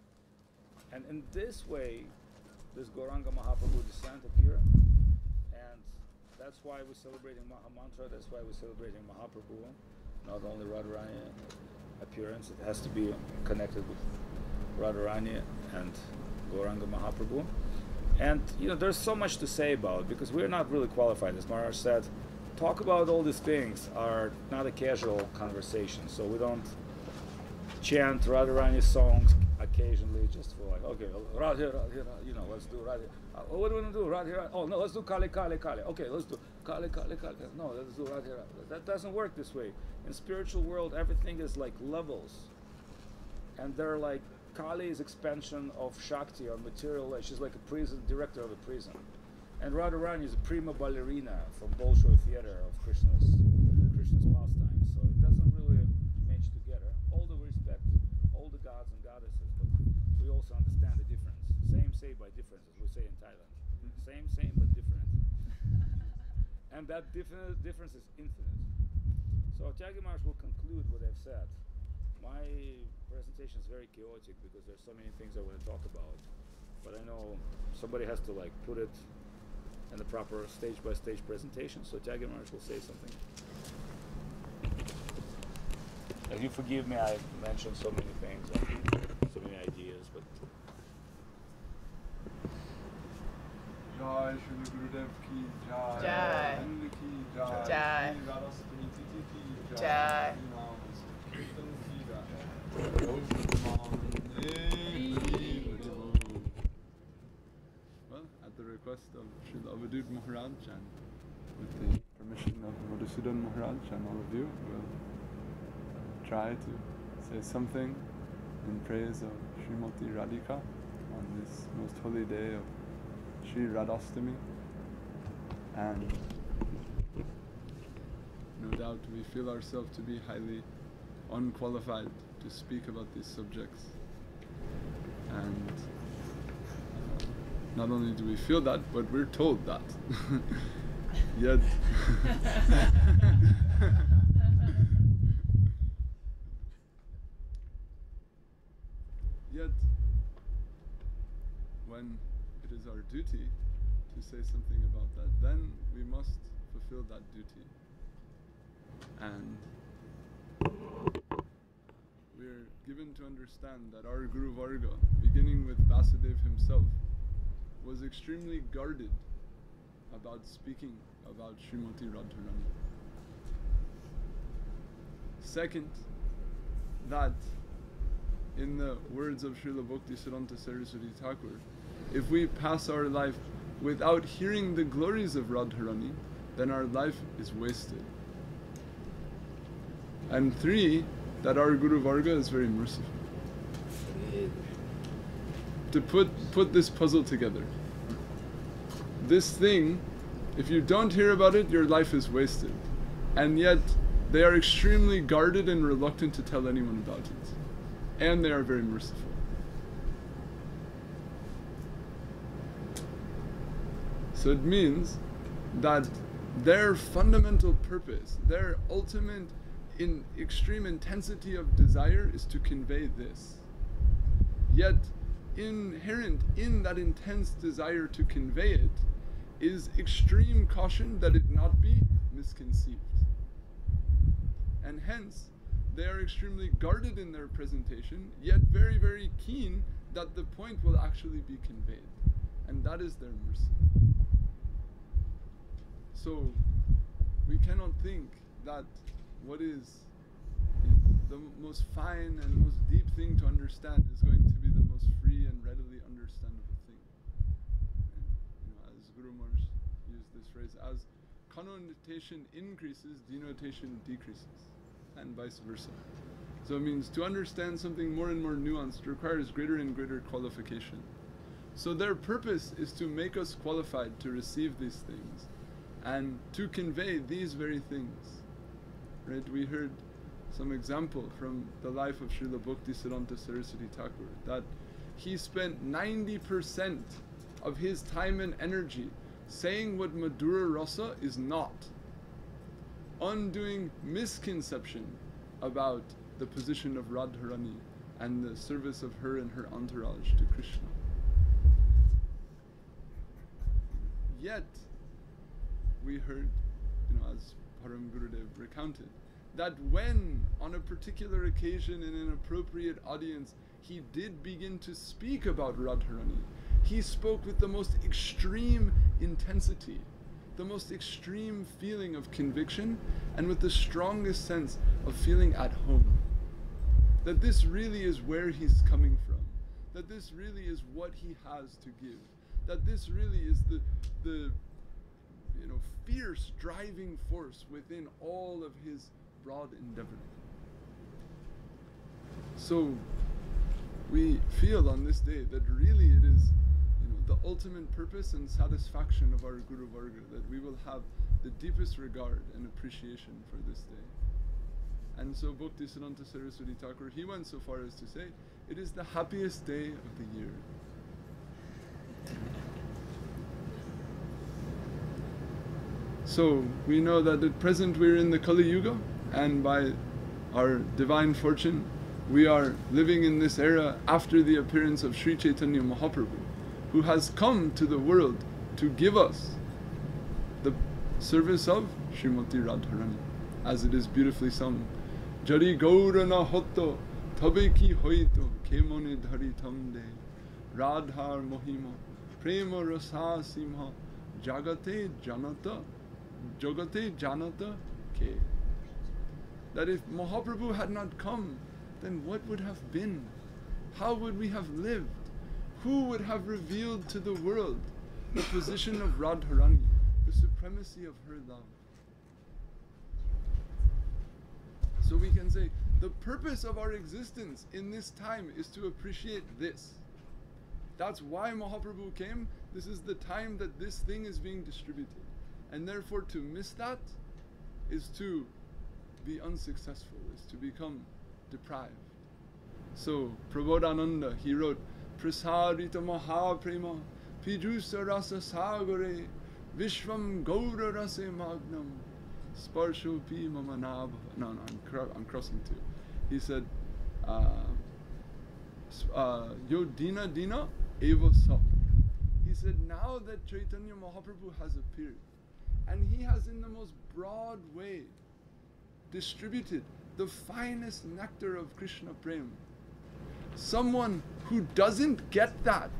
And in this way, this Gauranga Mahaprabhu descent appeared. And that's why we're celebrating Maha Mantra, that's why we're celebrating Mahaprabhu. Not only Radharani appearance, it has to be connected with Radharani and Gauranga Mahaprabhu. And you know, there's so much to say about it, because we're not really qualified. As Maharaj said, talk about all these things are not a casual conversation. So we don't chant Radharani songs occasionally just for like, okay, Radhe, you know, let's do Radhe. What do we want to do? Radhe. Oh no, let's do Kali, Kali, Kali. Okay, let's do Kali, Kali, Kali. No, let's do Radhe. That doesn't work this way. In spiritual world, everything is like levels, and they're like, Kali is expansion of Shakti on material life. She's like a prison, director of a prison. And Radharani is a prima ballerina from Bolshoi theater of Krishna's pastime. So it doesn't really match together. All the respect, all the gods and goddesses, but we also understand the difference. Same say by difference, as we say in Thailand. Same but different. And that difference is infinite. So Tyagi Maharaj will conclude what I've said. My presentation is very chaotic because there's so many things I want to talk about. But I know somebody has to like put it in the proper stage-by-stage presentation, so Tyagi Maharaj will say something. And you forgive me, I mentioned so many things, so many ideas, but... Jai Shri Gurudev ki Jai, Jai. Hindu ki Jai, Jai. Shri Radhastami Titi ki Jai. Jai, Kirtan ki Jai. Well, at the request of Srila Avadhut Maharaj and with the permission of Madhusudan Maharaj and all of you, we'll try to say something in praise of Srimati Radhika on this most holy day of Shri Radhastami. And no doubt we feel ourselves to be highly unqualified to speak about these subjects. And not only do we feel that, but we're told that. Yet Yet, when it is our duty to say something about that, then we must fulfill that duty. And we're given to understand that our Guru Varga, beginning with Vasudev himself, was extremely guarded about speaking about Srimati Radharani. Second, that in the words of Srila Bhakti Siddhanta Saraswati Thakur, if we pass our life without hearing the glories of Radharani, then our life is wasted. And three, that our Guru Varga is very merciful. To put this puzzle together. This thing, if you don't hear about it, your life is wasted. And yet, they are extremely guarded and reluctant to tell anyone about it. and they are very merciful. So it means that their fundamental purpose, their ultimate in extreme intensity of desire is to convey this. Yet inherent in that intense desire to convey it is extreme caution that it not be misconceived. And hence, they are extremely guarded in their presentation, yet very, very keen that the point will actually be conveyed. And that is their mercy. So, we cannot think that what is the most fine and most deep thing to understand is going to be the most free and readily understandable thing. And, as Guru Maharaj used this phrase, as connotation increases, denotation decreases, and vice versa. So it means to understand something more and more nuanced requires greater and greater qualification. So their purpose is to make us qualified to receive these things and to convey these very things. Right? We heard some example from the life of Srila Bhakti Saraswati Thakur that he spent 90% of his time and energy saying what Madhura Rasa is not, undoing misconception about the position of Radharani and the service of her and her entourage to Krishna. Yet, we heard, as Param Gurudev recounted, that when on a particular occasion in an appropriate audience he did begin to speak about Radharani, he spoke with the most extreme intensity, the most extreme feeling of conviction, and with the strongest sense of feeling at home. That this really is where he's coming from, that this really is what he has to give, that this really is the fierce driving force within all of his broad endeavor. So we feel on this day that really it is the ultimate purpose and satisfaction of our Guru Varga, that we will have the deepest regard and appreciation for this day. And so Bhakti Siddhanta Saraswati Thakur, he went so far as to say, it is the happiest day of the year. So we know that at present we're in the Kali Yuga, and by our divine fortune we are living in this era after the appearance of Sri Chaitanya Mahaprabhu, who has come to the world to give us the service of Srimati Radharani, as it is beautifully sung. Jari Gaura na hotto, tabe ki hoito, kemone dhari tamde, Radhar Mohima, Prema Rasa Simha, Jagate Janata Ke. That if Mahaprabhu had not come, then what would have been? How would we have lived? Who would have revealed to the world the position of Radharani, the supremacy of her love? So we can say, the purpose of our existence in this time is to appreciate this. That's why Mahaprabhu came. This is the time that this thing is being distributed. And therefore to miss that is to be unsuccessful, is to become deprived. So Prabodhananda, he wrote, Prasarita Mahaprema Pijusa Rasa Sagare Vishvam Gaura Rase Magnam Sparsho Pi Mamanabha. No, I'm crossing two. He said, Yo Dina Dina Eva Sa. He said, now that Chaitanya Mahaprabhu has appeared, and he has in the most broad way distributed the finest nectar of Krishna Prem, someone who doesn't get that,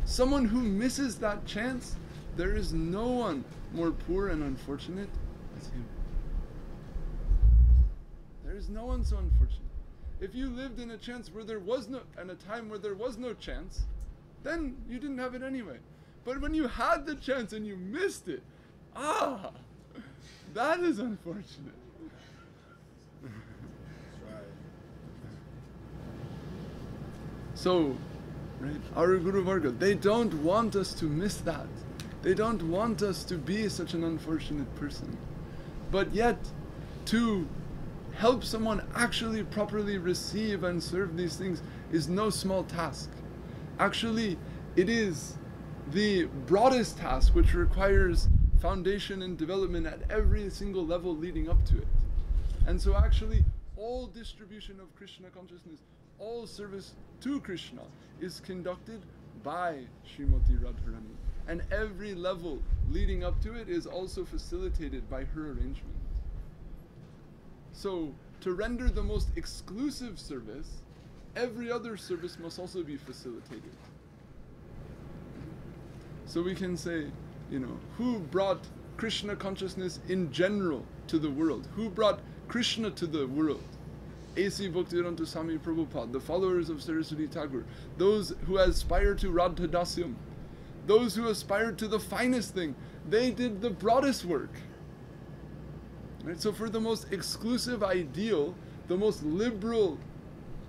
someone who misses that chance, there is no one more poor and unfortunate as him. There is no one so unfortunate. If you lived in a chance where there was no, and a time where there was no chance, then you didn't have it anyway. But when you had the chance and you missed it, that is unfortunate. So, right, our Guru Varga, they don't want us to miss that. They don't want us to be such an unfortunate person. But yet, to help someone actually properly receive and serve these things is no small task. Actually, it is the broadest task which requires foundation and development at every single level leading up to it. And so actually, all distribution of Krishna consciousness, all service to Krishna is conducted by Srimati Radharani. And every level leading up to it is also facilitated by her arrangement. So, to render the most exclusive service, every other service must also be facilitated. So we can say, who brought Krishna consciousness in general to the world? Who brought Krishna to the world? A.C. Bhaktivedanta Swami Prabhupada, the followers of Saraswati Thakur, those who aspire to Radhadasyam, those who aspired to the finest thing, they did the broadest work. Right? So for the most exclusive ideal, the most liberal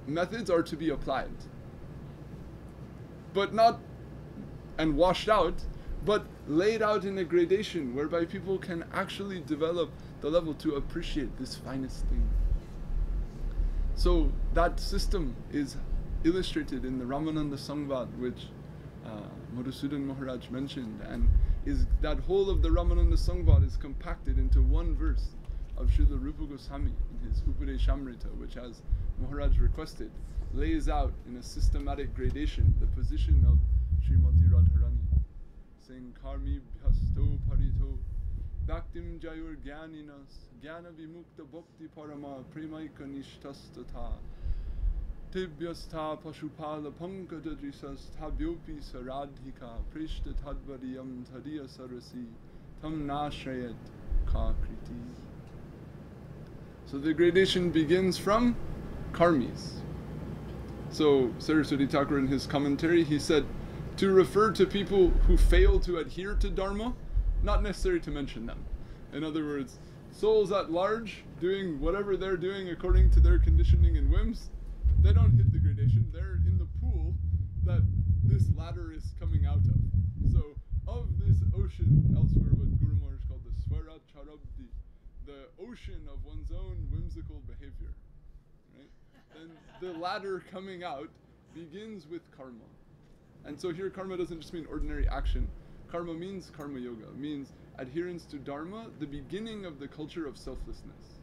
methods are to be applied. But not, and washed out, but laid out in a gradation whereby people can actually develop the level to appreciate this finest thing. So that system is illustrated in the Ramananda Sangvad, which Madhusudan Maharaj mentioned, and is that whole of the Ramananda Sangvad is compacted into one verse of Srila Rupa Goswami in his Upadeshamrita, which, as Maharaj requested, lays out in a systematic gradation the position of Srimati Radharani, saying Karmi Bhyasto Parito Bhaktim Jayur Gyaninas Gyana Vimukta Bhakti Parama Premaika Nishtastata Tibhyastha Pashupala Pankajadrisas Tabyopi Saradhika Prishta Tadvariyam Tadiya Sarasi Tam Nashrayat Kakriti. So the gradation begins from karmis. So Saraswati Thakur in his commentary, he said, to refer to people who fail to adhere to Dharma, not necessary to mention them. In other words, souls at large doing whatever they're doing according to their conditioning and whims, they don't hit the gradation, they're in the pool that this ladder is coming out of. So of this ocean, elsewhere what Guru Maharaj called the Swara Charabdi, the ocean of one's own whimsical behavior, right? Then the ladder coming out begins with karma. And so here karma doesn't just mean ordinary action. Karma means karma yoga, means adherence to dharma, the beginning of the culture of selflessness.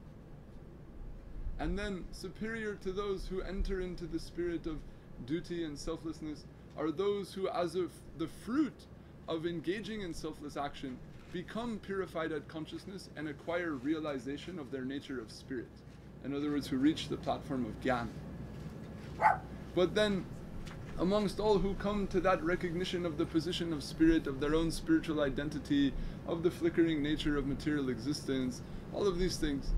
And then superior to those who enter into the spirit of duty and selflessness are those who, as of the fruit of engaging in selfless action, become purified at consciousness and acquire realization of their nature of spirit. In other words, who reach the platform of Gyan. But then, amongst all who come to that recognition of the position of spirit, of their own spiritual identity, of the flickering nature of material existence, all of these things,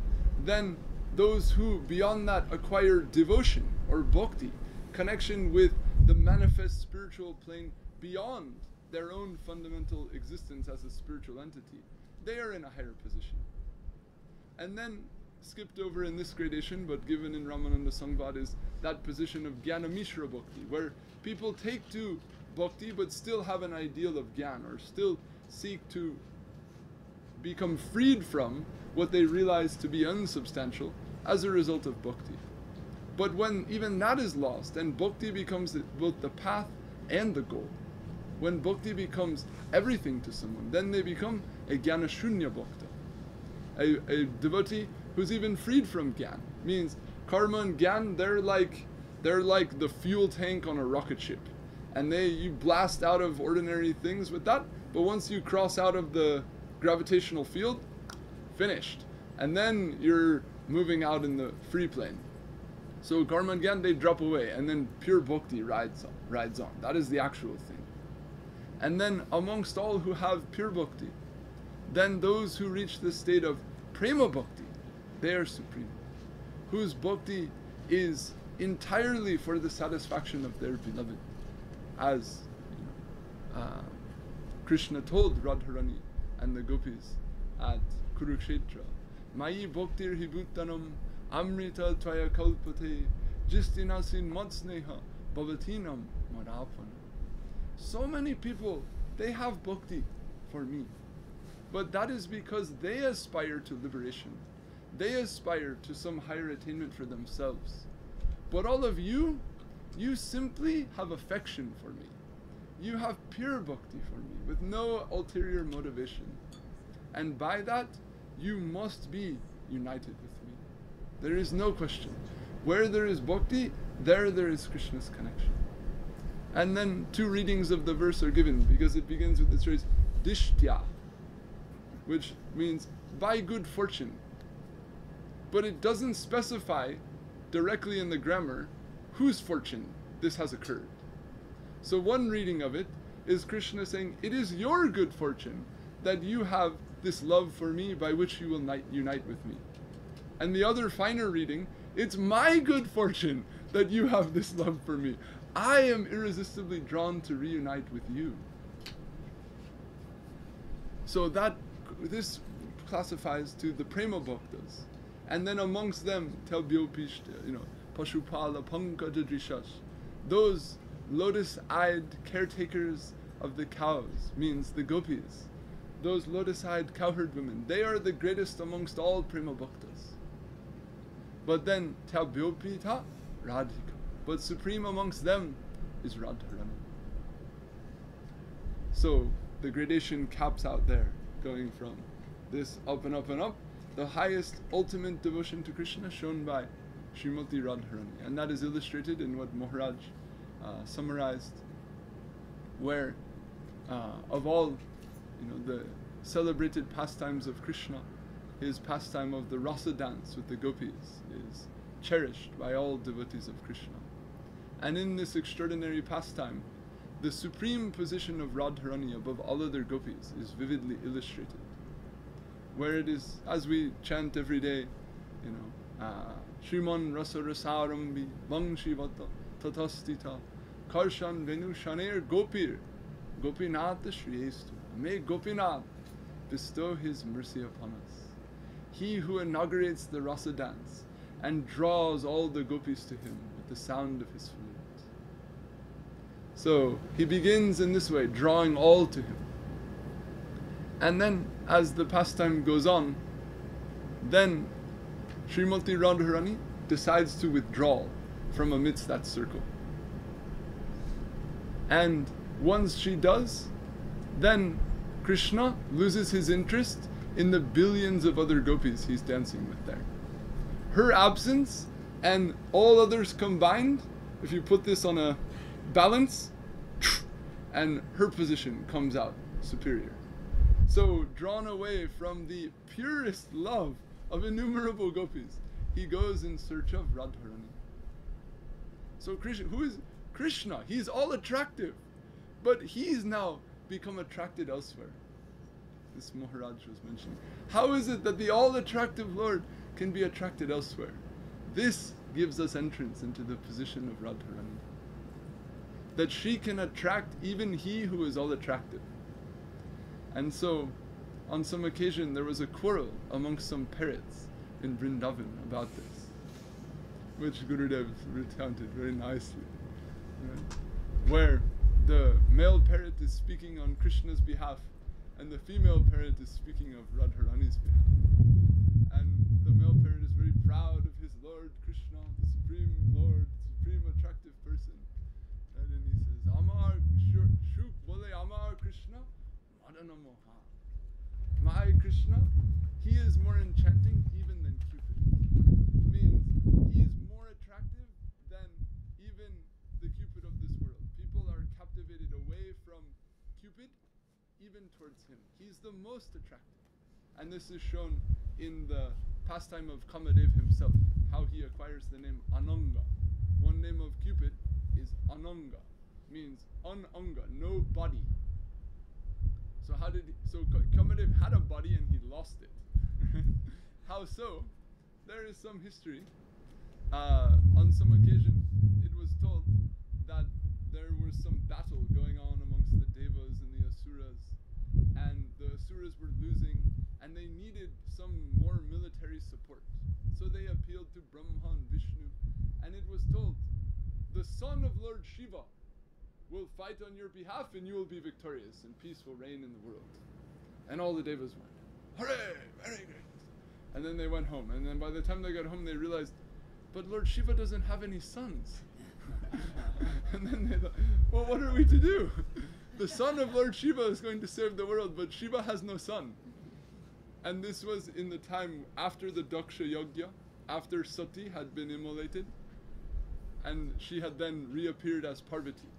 then those who beyond that acquire devotion or bhakti, connection with the manifest spiritual plane beyond their own fundamental existence as a spiritual entity, they are in a higher position. And then, skipped over in this gradation, but given in Ramananda Sangvad, is that position of Jnana Mishra Bhakti, where people take to bhakti but still have an ideal of Jnana, or still seek to become freed from what they realize to be unsubstantial as a result of bhakti. But when even that is lost, and bhakti becomes both the path and the goal, when bhakti becomes everything to someone, then they become a Jnana Shunya Bhakta, a devotee who's even freed from Gyan. Means karma and Gyan, they're like the fuel tank on a rocket ship, and you blast out of ordinary things with that, but once you cross out of the gravitational field, finished, and then you're moving out in the free plane. So karma and Gyan, they drop away, and then pure bhakti rides on. That is the actual thing. And then amongst all who have pure bhakti, then those who reach the state of prema bhakti, they are supreme, whose bhakti is entirely for the satisfaction of their beloved. As Krishna told Radharani and the gopis at Kurukshetra, Mayi bhaktir hibuttanam amrita tvaya kalpate jistinasin matsneha bhavatinam madapana. So many people, they have bhakti for me, but that is because they aspire to liberation. They aspire to some higher attainment for themselves. But all of you, you simply have affection for me. You have pure bhakti for me with no ulterior motivation. And by that, you must be united with me. There is no question. Where there is bhakti, there is Krishna's connection. And then 2 readings of the verse are given because it begins with this phrase, dishtya, which means by good fortune. But it doesn't specify directly in the grammar whose fortune this has occurred. So one reading of it is Krishna saying, it is your good fortune that you have this love for me by which you will unite with me. And the other finer reading, it's my good fortune that you have this love for me. I am irresistibly drawn to reunite with you. So this classifies to the prema bhaktas. And then amongst them, Pashupala Pankaja Drishas, those lotus-eyed caretakers of the cows, means the gopis, those lotus-eyed cowherd women, they are the greatest amongst all prema bhaktas. But then, Tabyopita Radhika, but supreme amongst them is Radharani. So the gradation caps out there, going from this up and up and up, the highest ultimate devotion to Krishna shown by Srimati Radharani. And that is illustrated in what Maharaj summarized, where of all the celebrated pastimes of Krishna, his pastime of the rasa dance with the gopis is cherished by all devotees of Krishna. And in this extraordinary pastime, the supreme position of Radharani above all other gopis is vividly illustrated, where it is, as we chant every day, Shriman rasa rasarambi vangshivata tatastita karshan venu shaner gopir gopinath shriyestu. May Gopinath bestow his mercy upon us. He who inaugurates the rasa dance and draws all the gopis to him with the sound of his flute. So he begins in this way, drawing all to him. And then as the pastime goes on, then Srimati Radharani decides to withdraw from amidst that circle. And once she does, then Krishna loses his interest in the billions of other gopis he's dancing with there. Her absence and all others combined, if you put this on a balance, and her position comes out superior. So drawn away from the purest love of innumerable gopis, he goes in search of Radharani. So Krishna, who is Krishna? He's all attractive, but he's now become attracted elsewhere. This Maharaj was mentioning. How is it that the all-attractive Lord can be attracted elsewhere? This gives us entrance into the position of Radharani. That she can attract even he who is all-attractive. And so, on some occasion, there was a quarrel amongst some parrots in Vrindavan about this, which Gurudev recounted very nicely. Right? Where the male parrot is speaking on Krishna's behalf, and the female parrot is speaking of Radharani's behalf. And the male parrot is very proud of his Lord Krishna, the Supreme Lord, Supreme attractive person. And then he says, Amar Shuk Bole Amar Krishna Madana Moha. My Krishna, he is more enchanting even than Cupid. Means he is more attractive than even the Cupid of this world. People are captivated away from Cupid even towards him. He's the most attractive. And this is shown in the pastime of Kamadev himself, how he acquires the name Ananga. One name of Cupid is Ananga, means Ananga, no body. So Kamadev had a body and he lost it. How so? There is some history. On some occasion, it was told that there was some battle going on amongst the Devas and the Asuras, and the Asuras were losing, and they needed some more military support. So they appealed to Brahma and Vishnu, and it was told, the son of Lord Shiva will fight on your behalf and you will be victorious and peace will reign in the world. And all the Devas went, hooray, very great. And then they went home. And then by the time they got home, they realized, but Lord Shiva doesn't have any sons. And then they thought, well, what are we to do? The son of Lord Shiva is going to save the world, but Shiva has no son. And this was in the time after the Daksha Yajna, after Sati had been immolated, and she had then reappeared as Parvati.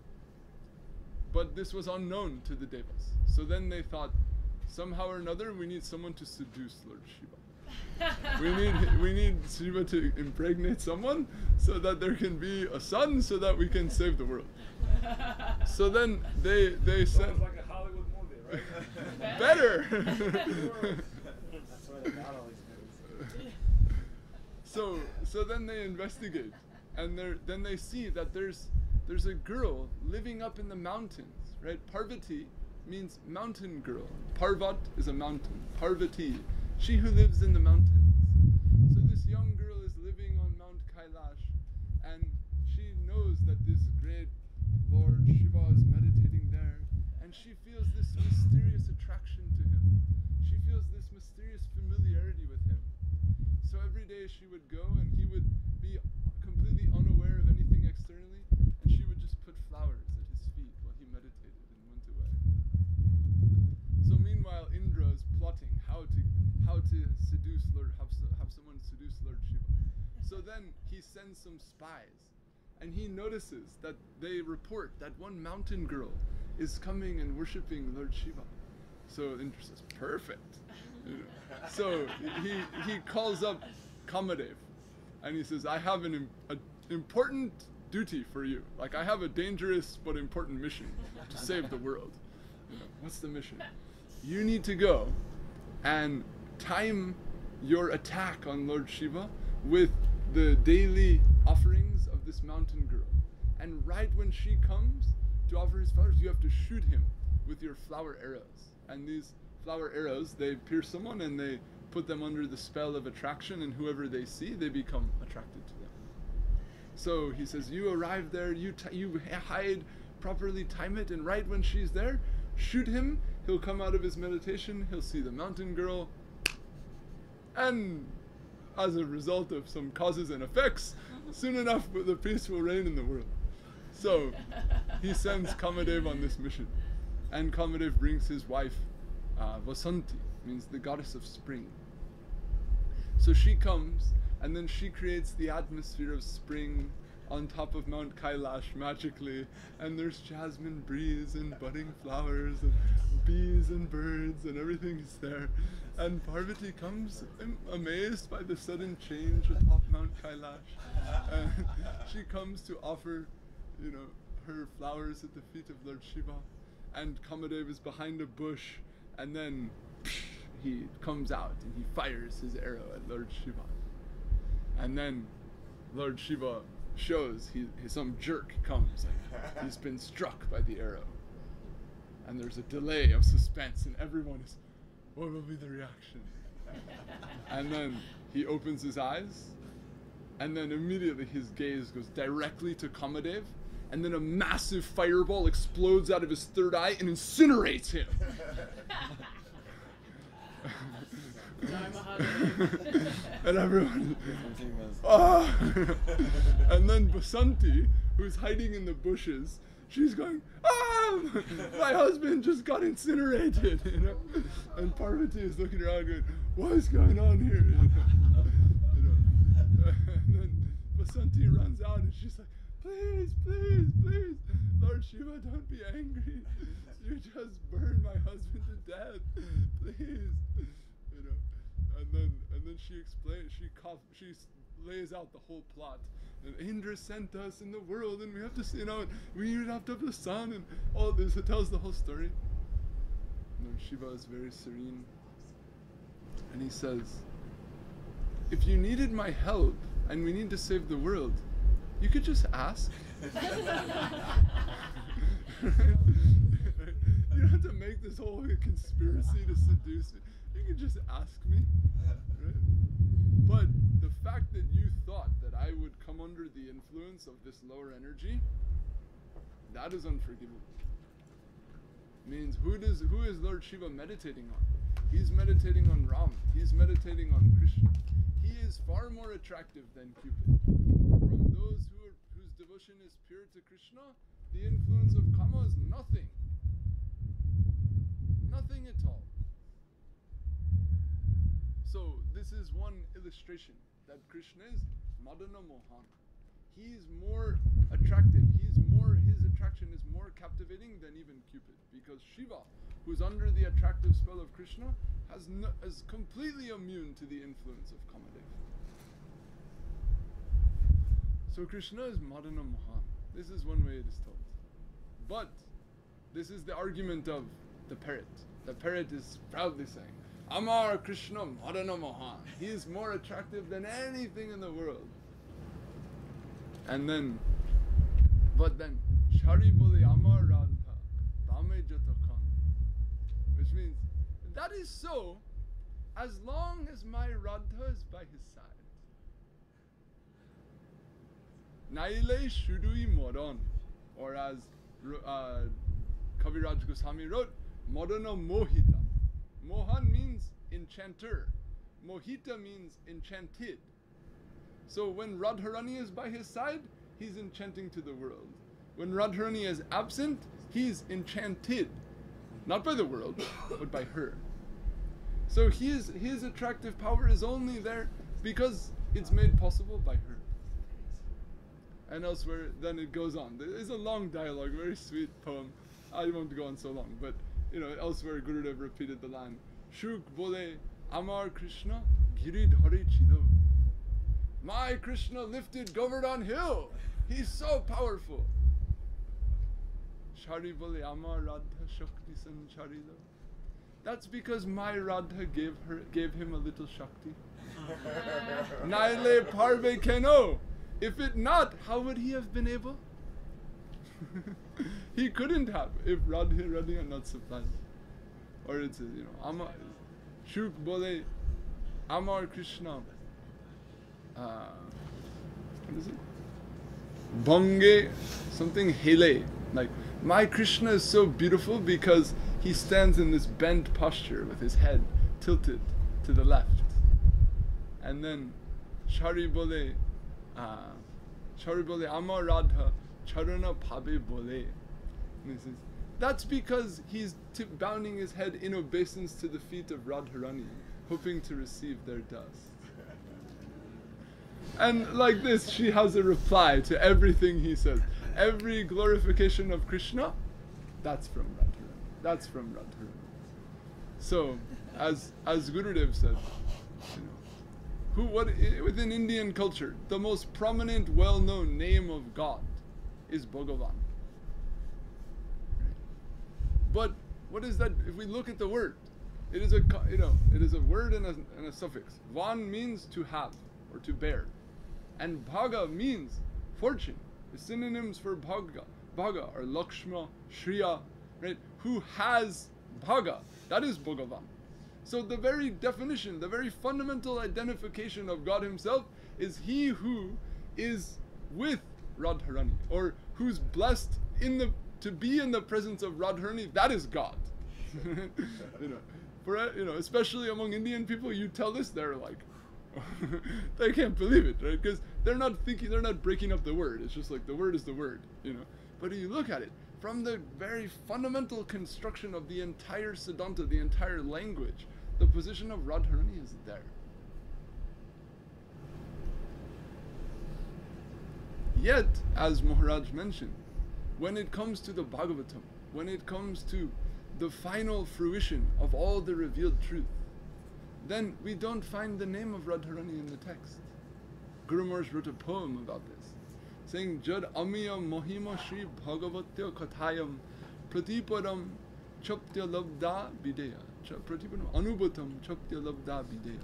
But this was unknown to the Devas. So then they thought, somehow or another, we need someone to seduce Lord Shiva. we need Shiva to impregnate someone so that there can be a son so that we can save the world. So then they said, Sounds like a Hollywood movie, right? Better! That's why they got all these movies. So then they investigate, and then they see that there's a girl living up in the mountains, right? Parvati means mountain girl. Parvat is a mountain. Parvati, she who lives in the mountains. So this young girl is living on Mount Kailash, and she knows that this great Lord Shiva is meditating there, and she feels this mysterious attraction to him. She feels this mysterious familiarity with him. So every day she would go, and he would be completely unaware of anything externally, and she would just put flowers at his feet while he meditated and went away. So meanwhile, Indra is plotting how to seduce have someone seduce Lord Shiva. So then he sends some spies, and he notices that they report that one mountain girl is coming and worshipping Lord Shiva. So Indra says, perfect. So he calls up Kamadev, and he says, I have an important duty for you. Like, I have a dangerous but important mission to save the world. What's the mission? You need to go and time your attack on Lord Shiva with the daily offerings of this mountain girl. And right when she comes to offer his flowers, you have to shoot him with your flower arrows. And these flower arrows, they pierce someone and they put them under the spell of attraction, and whoever they see, they become attracted to them. So he says, you arrive there, you hide, properly time it, and right when she's there, shoot him. He'll come out of his meditation, he'll see the mountain girl, and as a result of some causes and effects, soon enough the peace will reign in the world. So he sends Kamadev on this mission, and Kamadev brings his wife Vasanti, means the goddess of spring. So she comes, and then she creates the atmosphere of spring on top of Mount Kailash magically, and there's jasmine breeze and budding flowers and bees and birds and everything is there. And Parvati comes amazed by the sudden change atop Mount Kailash, and she comes to offer, her flowers at the feet of Lord Shiva, and Kamadev is behind a bush, and then he comes out and he fires his arrow at Lord Shiva, and then Lord Shiva shows some jerk comes, like he's been struck by the arrow, and there's a delay of suspense, and everyone is, what will be the reaction? And then he opens his eyes, and then immediately his gaze goes directly to Kamadev, and then a massive fireball explodes out of his third eye and incinerates him. And everyone, and then Basanti, who's hiding in the bushes, she's going, my husband just got incinerated, and Parvati is looking around going, what is going on here? And then Basanti runs out and she's like, please, please, please, Lord Shiva, don't be angry. You just burned my husband to death. Please. And then she explains, she lays out the whole plot. And Indra sent us in the world, and we have to, we have to have the sun, and all this. It tells the whole story. And then Shiva is very serene, and he says, if you needed my help, and we need to save the world, you could just ask. You don't have to make this whole conspiracy to seduce me. You can just ask me. Right? But the fact that you thought that I would come under the influence of this lower energy, that is unforgivable. Means who is Lord Shiva meditating on? he's meditating on Ram, he's meditating on Krishna. He is far more attractive than Cupid. From those whose devotion is pure to Krishna, the influence of Kama is nothing. Nothing at all. So this is one illustration that Krishna is Madana Mohan. He is more attractive. His attraction is more captivating than even Cupid, because Shiva, who's under the attractive spell of Krishna, is completely immune to the influence of Kamadev. So Krishna is Madana Mohan. This is one way it is told. But this is the argument of the parrot. The parrot is proudly saying, Amar Krishna Madana Mohan. He is more attractive than anything in the world. And then, Shari Boli Amar Radha Dame Jatakan. Which means, that is so as long as my Radha is by his side. Naile Shudui Moran. Or as Kaviraj Goswami wrote, Modana Mohita. Mohan means enchanter. Mohita means enchanted. So when Radharani is by his side, he's enchanting to the world. When Radharani is absent, he's enchanted. Not by the world, but by her. So his attractive power is only there because it's made possible by her. And elsewhere, then it goes on. It's a long dialogue, very sweet poem. I won't go on so long, but elsewhere Gurudev repeated the line, Shuk bole Amar Krishna Girid Hari Chido. My Krishna lifted Govardhan hill. He's so powerful. Shari bole Amar Radha Shakti Sancharilo. That's because my Radha gave him a little Shakti. Naile Parve Keno. If it not, how would he have been able? He couldn't have if Radha had not supplied. Or it says, Amar Shuk bole Amar Krishna. What is it? Bhange something hele. Like, my Krishna is so beautiful because he stands in this bent posture with his head tilted to the left. And then Shari bole Amar Radha Charana Pabe bole. That's because he's bounding his head in obeisance to the feet of Radharani, hoping to receive their dust. And like this, she has a reply to everything he says. Every glorification of Krishna, that's from Radharani. That's from Radharani. So, as Gurudev said, within Indian culture, the most prominent, well-known name of God is Bhagavan. But what is that? If we look at the word, it is a word and a suffix. Van means to have or to bear, and Bhaga means fortune. The synonyms for Bhaga are Lakshma, Shriya, right? Who has Bhaga? That is Bhagavan. So the very definition, the very fundamental identification of God Himself is He who is with Radharani, or who's blessed to be in the presence of Radharani. That is God. Especially among Indian people, you tell this, they're like, they can't believe it, right? Because they're not breaking up the word. It's just like the word is the word, But if you look at it, from the very fundamental construction of the entire Siddhanta, the entire language, the position of Radharani is there. Yet, as Maharaj mentioned, when it comes to the Bhagavatam, when it comes to the final fruition of all the revealed truth, then we don't find the name of Radharani in the text. Guru Maharaj wrote a poem about this, saying, Jad Amiya Mahima Shri Bhagavatya Kathayam Pratipadam Chaptya Labda Videya. Pratipadam Anubatam Chaptya Labda Videya.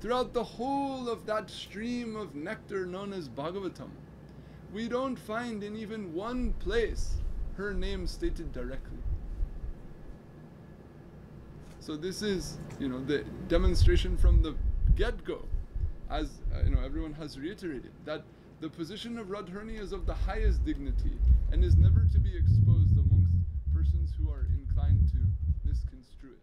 Throughout the whole of that stream of nectar known as Bhagavatam, we don't find in even one place her name stated directly. So this is, the demonstration from the get-go, as everyone has reiterated, that the position of Radharani is of the highest dignity and is never to be exposed amongst persons who are inclined to misconstrue it.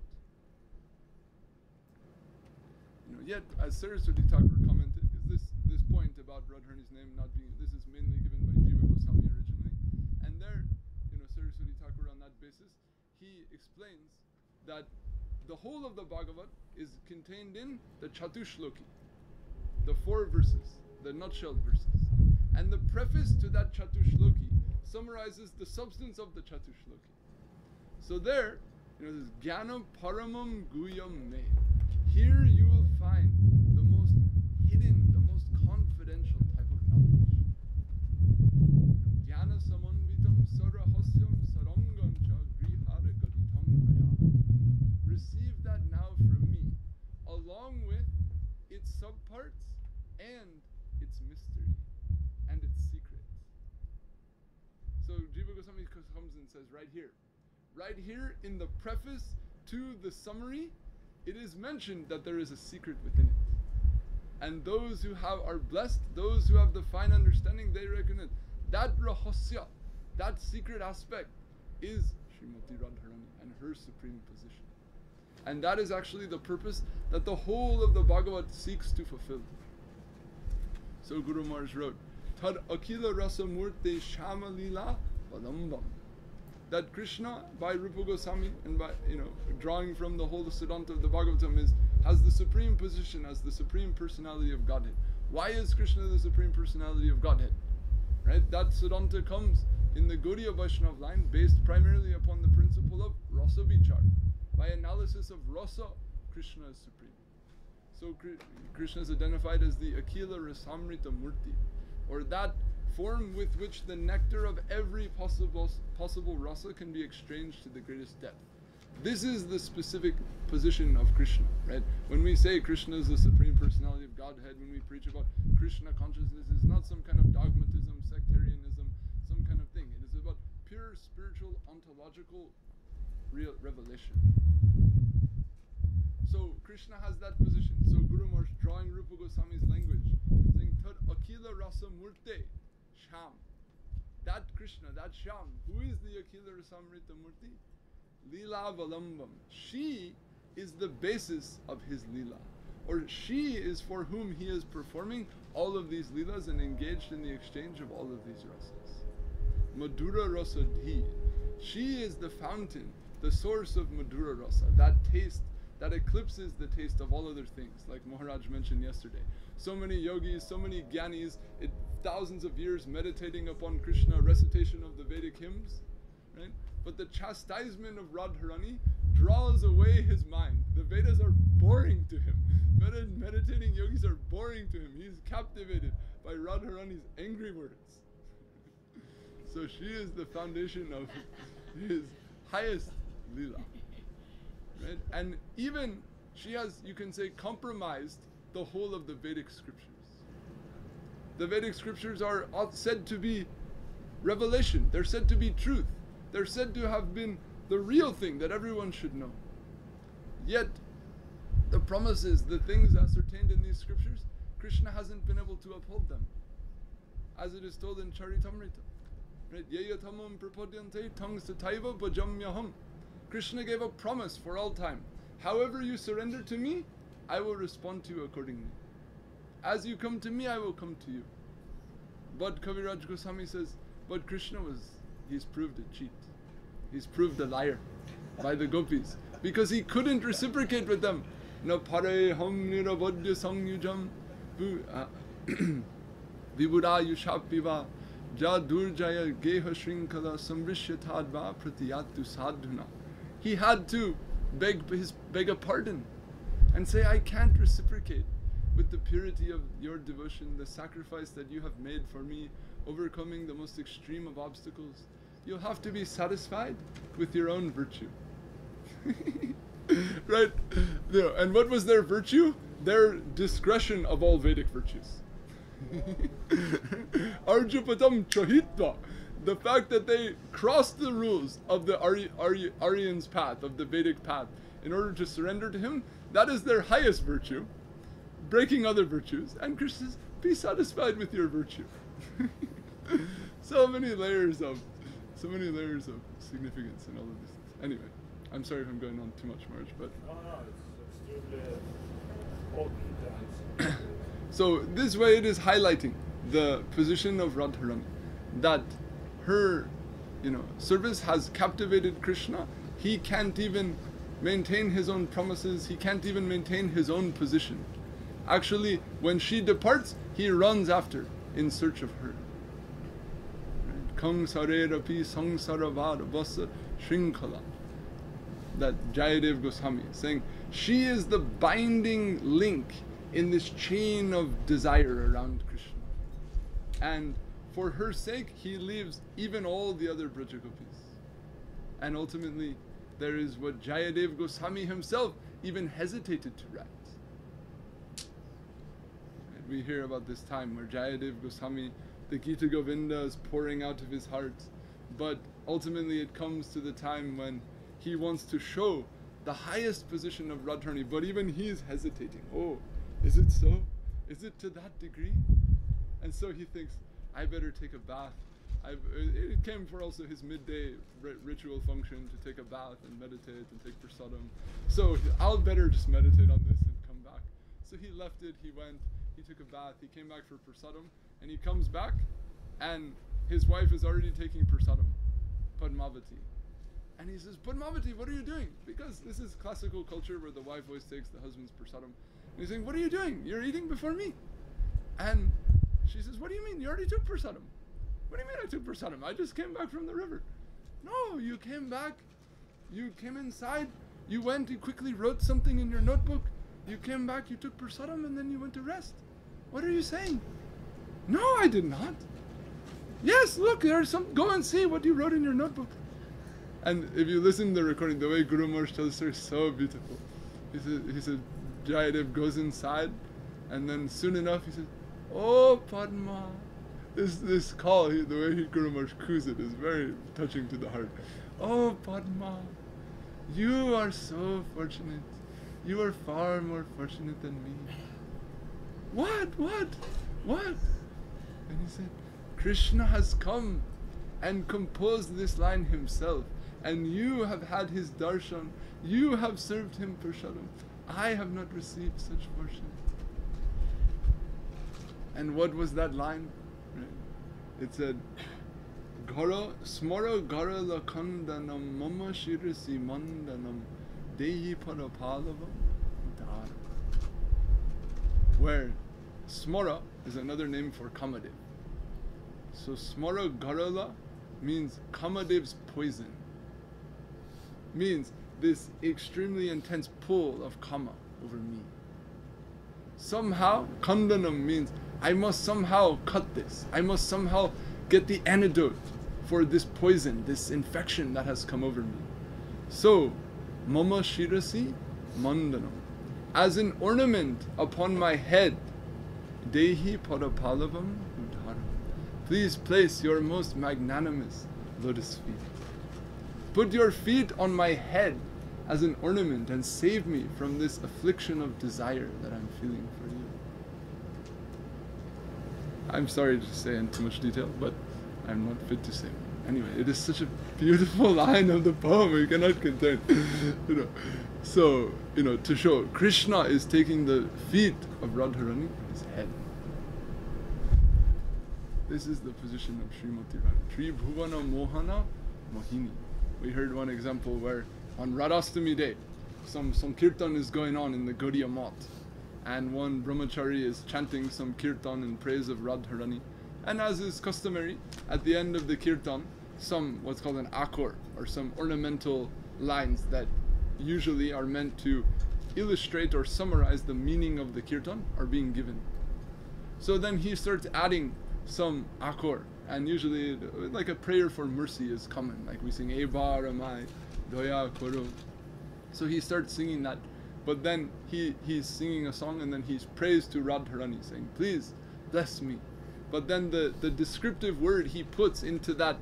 yet as Saraswati Thakur commented, is this point about Radharani's name not being, this is mainly given by Jiva Goswami originally, and there, Saraswati Thakur on that basis, he explains that the whole of the Bhagavat is contained in the Chatushloki, the 4 verses, the nutshell verses. And the preface to that Chatushloki summarizes the substance of the Chatushloki. So there, this is Jnana Paramam Guyam Me. Here you will find the most hidden, the most confidential type of knowledge. Jnana Samanvitam Sarahasyam Sarangancha Grihara Gaditam Ayam. Receive that now from me, along with its subparts and its mystery and its secret. So Jiva Goswami comes and says right here in the preface to the summary, it is mentioned that there is a secret within it. And those who are blessed, those who have the fine understanding, they recognize that rahasya, that secret aspect is Srimati Radharani and her supreme position. And that is actually the purpose that the whole of the Bhagavat seeks to fulfill. So Guru Maharaj wrote, Tad Akila Rasa Murte Shama Lila Vadambam. That Krishna, by Rupa Goswami and by drawing from the whole Siddhanta of the Bhagavatam, has the supreme position as the supreme personality of Godhead. Why is Krishna the supreme personality of Godhead? Right? That Siddhanta comes in the Gaudiya Vaishnava line based primarily upon the principle of Rasa Vichar. By analysis of Rasa, Krishna is supreme. So Krishna is identified as the Akila Rasamrita Murti, or that form with which the nectar of every possible rasa can be exchanged to the greatest depth. This is the specific position of Krishna, right? When we say Krishna is the supreme personality of Godhead, when we preach about Krishna consciousness, it's not some kind of dogmatism, sectarianism, some kind of thing. It is about pure spiritual, ontological real revelation. So Krishna has that position. So Guru Maharaj drawing Rupa Goswami's language, saying Tad Akila Rasa Murte Sham. That Krishna, that Sham, who is the Akila Rasamrita Murti? Lila Valambam. She is the basis of his Lila. Or she is for whom he is performing all of these Leelas and engaged in the exchange of all of these rasas. Madhura Rasa Dhi. She is the fountain, the source of Madhura Rasa, that taste that eclipses the taste of all other things, like Maharaj mentioned yesterday. So many yogis, so many jnanis, thousands of years meditating upon Krishna, recitation of the Vedic hymns, right? But the chastisement of Radharani draws away his mind. The Vedas are boring to him. Meditating yogis are boring to him. He is captivated by Radharani's angry words. So she is the foundation of his highest lila. Right? And even she has, you can say, compromised the whole of the Vedic scriptures. The Vedic scriptures are said to be revelation. They're said to be truth. They're said to have been the real thing that everyone should know. Yet, the promises, the things ascertained in these scriptures, Krishna hasn't been able to uphold them. As it is told in Charitamrita. Right? Yeyatamam prapadyante tangsataiva bhajamyaham. Krishna gave a promise for all time. However you surrender to me, I will respond to you accordingly. As you come to me, I will come to you. But Kaviraj Goswami says, but Krishna he's proved a cheat. He's proved a liar by the gopis. Because he couldn't reciprocate with them. Na pare ham nirabadya sangyujam vibhuda yushapiva ja durjaya geha shrinkala samrishyatadva pratiyatu sadhuna. He had to beg a pardon and say, I can't reciprocate with the purity of your devotion, the sacrifice that you have made for me, overcoming the most extreme of obstacles. You'll have to be satisfied with your own virtue. Right? And what was their virtue? Their discretion of all Vedic virtues. Arjupatam Chahitva. The fact that they crossed the rules of the Aryan's path, of the Vedic path, in order to surrender to him, that is their highest virtue, breaking other virtues. And Krishna says, be satisfied with your virtue. so many layers of significance in all of these things. Anyway, I'm sorry if I'm going on too much, Maharaj, but... No, it's extremely So this way it is highlighting the position of Radharani, that her, service has captivated Krishna. He can't even maintain his own promises. He can't even maintain his own position. Actually, when she departs, he runs after in search of her. Kang sarerapi sangsaravad vasa shrinkala. That Jayadev Goswami is saying, she is the binding link in this chain of desire around Krishna. And for her sake, he leaves even all the other Brajagopis. And ultimately, there is what Jayadev Goswami himself even hesitated to write. And we hear about this time where Jayadev Goswami, the Gita Govinda is pouring out of his heart, but ultimately it comes to the time when he wants to show the highest position of Radharani, but even he is hesitating. Oh, is it so? Is it to that degree? And so he thinks, I better take a bath. It came for also his midday ritual function to take a bath and meditate and take prasadam. So I'll better just meditate on this and come back. So he left it, he went, he took a bath, he came back for prasadam, and he comes back and his wife is already taking prasadam, Padmavati. And he says, Padmavati, what are you doing? Because this is classical culture where the wife always takes the husband's prasadam. And he's saying, what are you doing? You're eating before me. And she says, what do you mean? You already took prasadam. What do you mean I took prasadam? I just came back from the river. No, you came back, you came inside, you went, you quickly wrote something in your notebook, you came back, you took prasadam, and then you went to rest. What are you saying? No, I did not. Yes, look, there's some, go and see what you wrote in your notebook. And if you listen to the recording, the way Guru Maharaj tells the story is so beautiful. He said, Jayadev goes inside, and then soon enough he says, oh Padma. This call, the way Guru Maharaj coos it is very touching to the heart. Oh Padma, you are so fortunate. You are far more fortunate than me. What? And he said, Krishna has come and composed this line himself, and you have had his darshan, you have served him prasadam. I have not received such fortune. And what was that line? Right? It said, Garo smara gara lakandanam mama shirasi mandanam dehi parapalavam dara. Where smara is another name for Kamadev. So smara garala means Kamadev's poison. Means this extremely intense pull of Kama over me. Somehow, Kandanam means I must somehow cut this. I must somehow get the antidote for this poison, this infection that has come over me. So, Mama Shirasi Mandanam. As an ornament upon my head, Dehi Padapalavam Udharam. Please place your most magnanimous lotus feet. Put your feet on my head as an ornament and save me from this affliction of desire that I'm feeling for you. I'm sorry to say in too much detail, but I'm not fit to say. Anyway, it is such a beautiful line of the poem, we cannot contain. So, to show Krishna is taking the feet of Radharani on his head. This is the position of Srimati Radha. Tri Bhuvana Mohana Mohini. We heard one example where on Radhastami day, some kirtan is going on in the Gaudiya Math, and one brahmachari is chanting some kirtan in praise of Radharani. And as is customary, at the end of the kirtan, some what's called an akor, or some ornamental lines that usually are meant to illustrate or summarize the meaning of the kirtan are being given. So then he starts adding some akor, and usually like a prayer for mercy is common, like we sing Eba Ramai Doya Koro. So he starts singing that, but then he's singing a song and then he's prays to Radharani saying, please bless me. But then the descriptive word he puts into that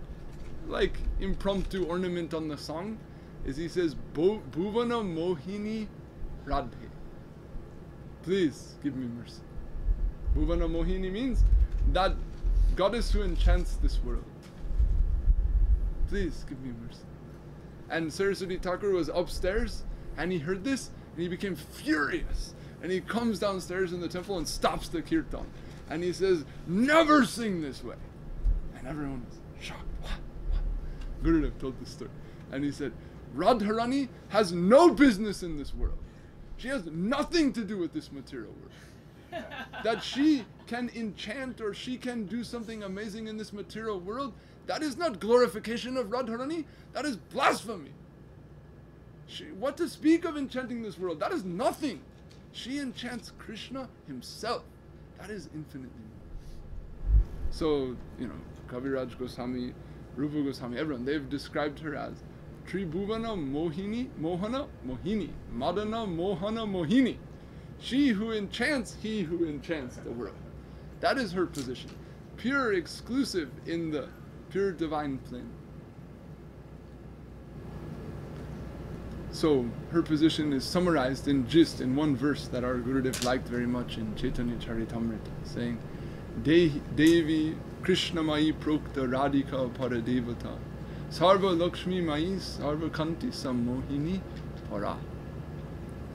like impromptu ornament on the song is he says, Bhuvana Mohini Radhe. Please give me mercy. Bhuvana Mohini means that goddess who enchants this world. Please give me mercy. And Saraswati Thakur was upstairs and he heard this and he became furious. And he comes downstairs in the temple and stops the kirtan. And he says, never sing this way. And everyone is shocked. What? Gurudev told this story. And he said, Radharani has no business in this world. She has nothing to do with this material world. That she can enchant or she can do something amazing in this material world, that is not glorification of Radharani, that is blasphemy. What to speak of enchanting this world? That is nothing. She enchants Krishna himself. That is infinitely more. So, Kaviraj Goswami, Rupa Goswami, everyone, they've described her as Tribhuvana Mohana Mohini, Madana Mohana Mohini. She who enchants, he who enchants the world. That is her position. Pure, exclusive in the pure divine plane. So her position is summarized in one verse that our Gurudev liked very much in Chaitanya Charitamrita, saying, Devi Krishnamai Prokta Radhika Paradevata Sarva Lakshmi Mai Sarva Kanti Sammohini Para.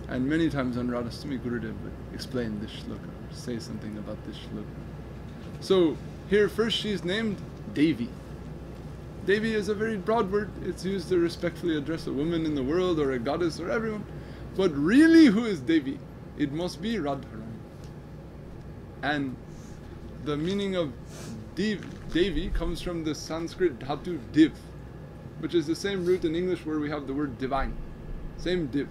And many times on Radhastami, Gurudev would explain this shloka, or say something about this shloka. So here first she is named Devi. Devi is a very broad word. It's used to respectfully address a woman in the world or a goddess or everyone. But really, who is Devi? It must be Radharani. And the meaning of Devi comes from the Sanskrit dhatu div, which is the same root in English where we have the word divine. Same div.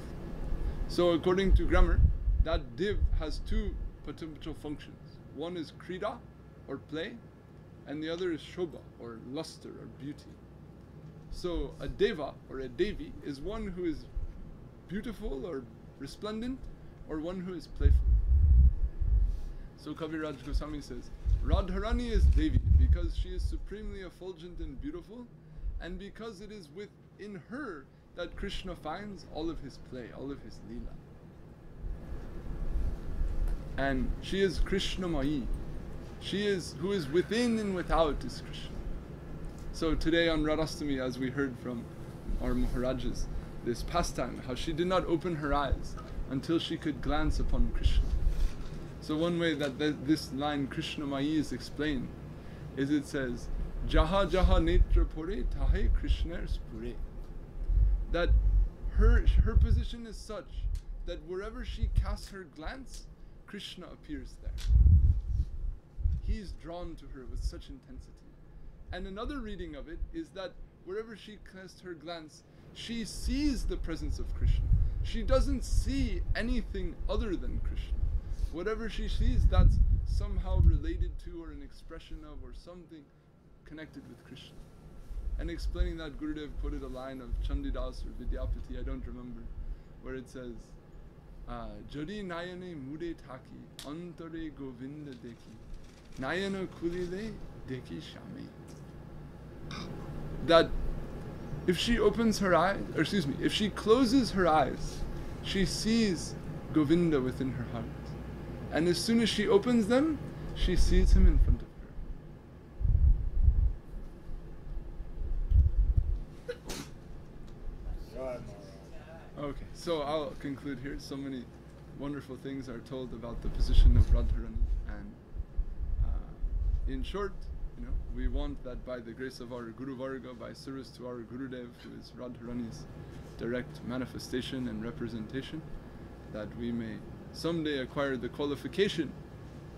So according to grammar, that div has two potential functions. One is krida, or play, and the other is shobha, or luster, or beauty. So a deva, or a devi, is one who is beautiful or resplendent, or one who is playful. So Kaviraj Goswami says, Radharani is Devi because she is supremely effulgent and beautiful, and because it is within her that Krishna finds all of his play, all of his lila. And she is Krishnamayi. She is who is within and without is Krishna. So today on Radhastami, as we heard from our Maharajas, this pastime, how she did not open her eyes until she could glance upon Krishna. So one way that this line Krishnamayi is explained is it says, Jaha Jaha Netra Pore Tahe Krishner Spure. That her position is such that wherever she casts her glance, Krishna appears there. He's drawn to her with such intensity. And another reading of it is that wherever she casts her glance, she sees the presence of Krishna. She doesn't see anything other than Krishna. Whatever she sees, that's somehow related to or an expression of or something connected with Krishna. And explaining that, Gurudev quoted a line of Chandidas or Vidyapati, I don't remember, where it says, Jodi Nayane Mude Taki, Antare Govinda Deki, Nayana Kulile Deki Shame. That if she opens her eyes, or excuse me, if she closes her eyes, she sees Govinda within her heart. And as soon as she opens them, she sees him in front of her. Okay, so I'll conclude here. So many wonderful things are told about the position of Radharani, and in short, we want that by the grace of our Guru Varga, by service to our Gurudev, who is Radharani's direct manifestation and representation, that we may someday acquire the qualification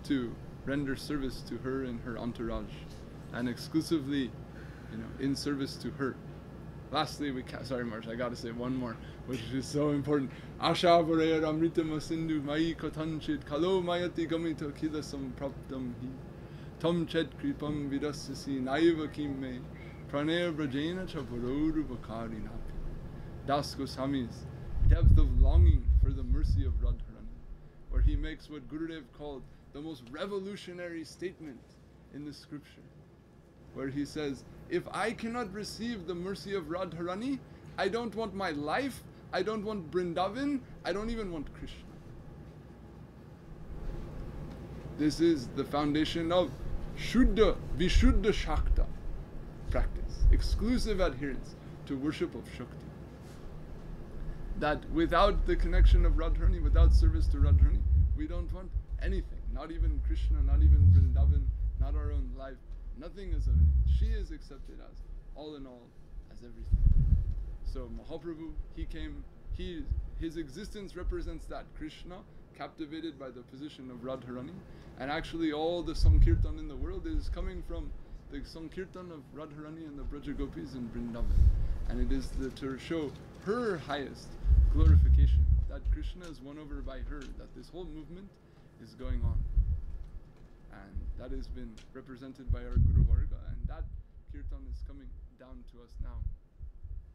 to render service to her and her entourage, and exclusively, in service to her. Lastly, sorry Maharaj, I gotta say one more, which is so important. Asha Varayar Amritama Sindhu Mai Katanchit Kalo Mayati Gamita Kila Sampraptam Hi Tam Chet Kripam Vidasasi Naiva Kimme Pranaya Brajena Chaparoru Bakari Napi. Das Goswami's depth of longing for the mercy of Radharani, where he makes what Gurudev called the most revolutionary statement in the scripture, where he says, if I cannot receive the mercy of Radharani, I don't want my life, I don't want Vrindavan, I don't even want Krishna. This is the foundation of Shuddha, Vishuddha Shakta practice, exclusive adherence to worship of Shakti. that without the connection of Radharani, without service to Radharani, we don't want anything. Not even Krishna, not even Vrindavan, not our own life. Nothing is of any. She is accepted as all in all, as everything. So Mahaprabhu, he came, his existence represents that. Krishna, captivated by the position of Radharani, and actually all the Sankirtan in the world is coming from the Sankirtan of Radharani and the Braja Gopis in Vrindavan. And it is to show her highest glorification, that Krishna is won over by her, that this whole movement is going on. And that has been represented by our Guru Varga, and that Kirtan is coming down to us now.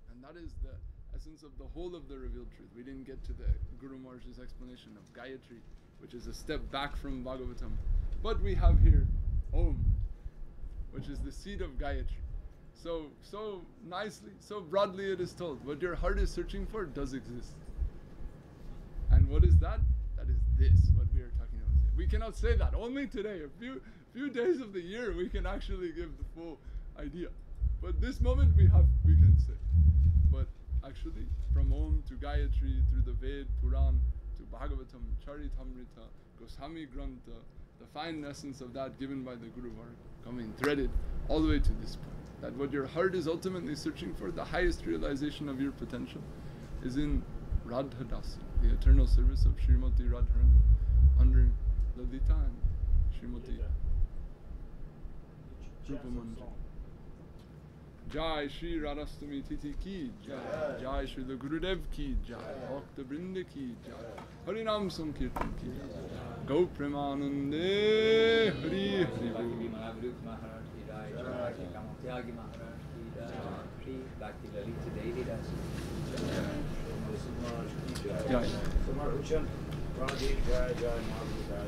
And that is the essence of the whole of the revealed truth. We didn't get to the Guru Maharaj's explanation of Gayatri, which is a step back from Bhagavatam. But we have here Om, which is the seed of Gayatri. So nicely, so broadly it is told, what your heart is searching for does exist. And what is that? That is this, what we are talking about today. We cannot say that. Only today, a few days of the year, we can actually give the full idea. But this moment we can say. But actually, from Om to Gayatri, through the Ved, Puran, to Bhagavatam, Charitamrita, Goswami Grantha, the fine essence of that given by the Guru Varga, coming threaded all the way to this point. That what your heart is ultimately searching for, the highest realization of your potential, is in Radhastami, the eternal service of Srimati Radharani, under Lalita and Srimati Rupamandra. Jai Shri Radhastami Titi ki Jai, Jai Shri the Gurudev ki Jai, Bhakta Brinda ki Jai, Harinam Sankirtan ki Jai, Go Premanande Hari Hari Avadhut Maharaj ki Jai, Kamal Tyagi Maharaj ki Jai, Shri Bhakti Lalita Devi Dasi, Madhusudan Maharaj ki Jai, Samarachan, Radhi Jai, Jai, Madhusudan.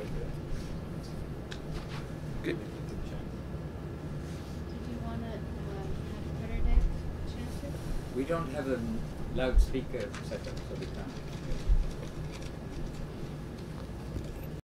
Okay. Did you want to have Pradev chanted? We don't have a loudspeaker set up, so we can't.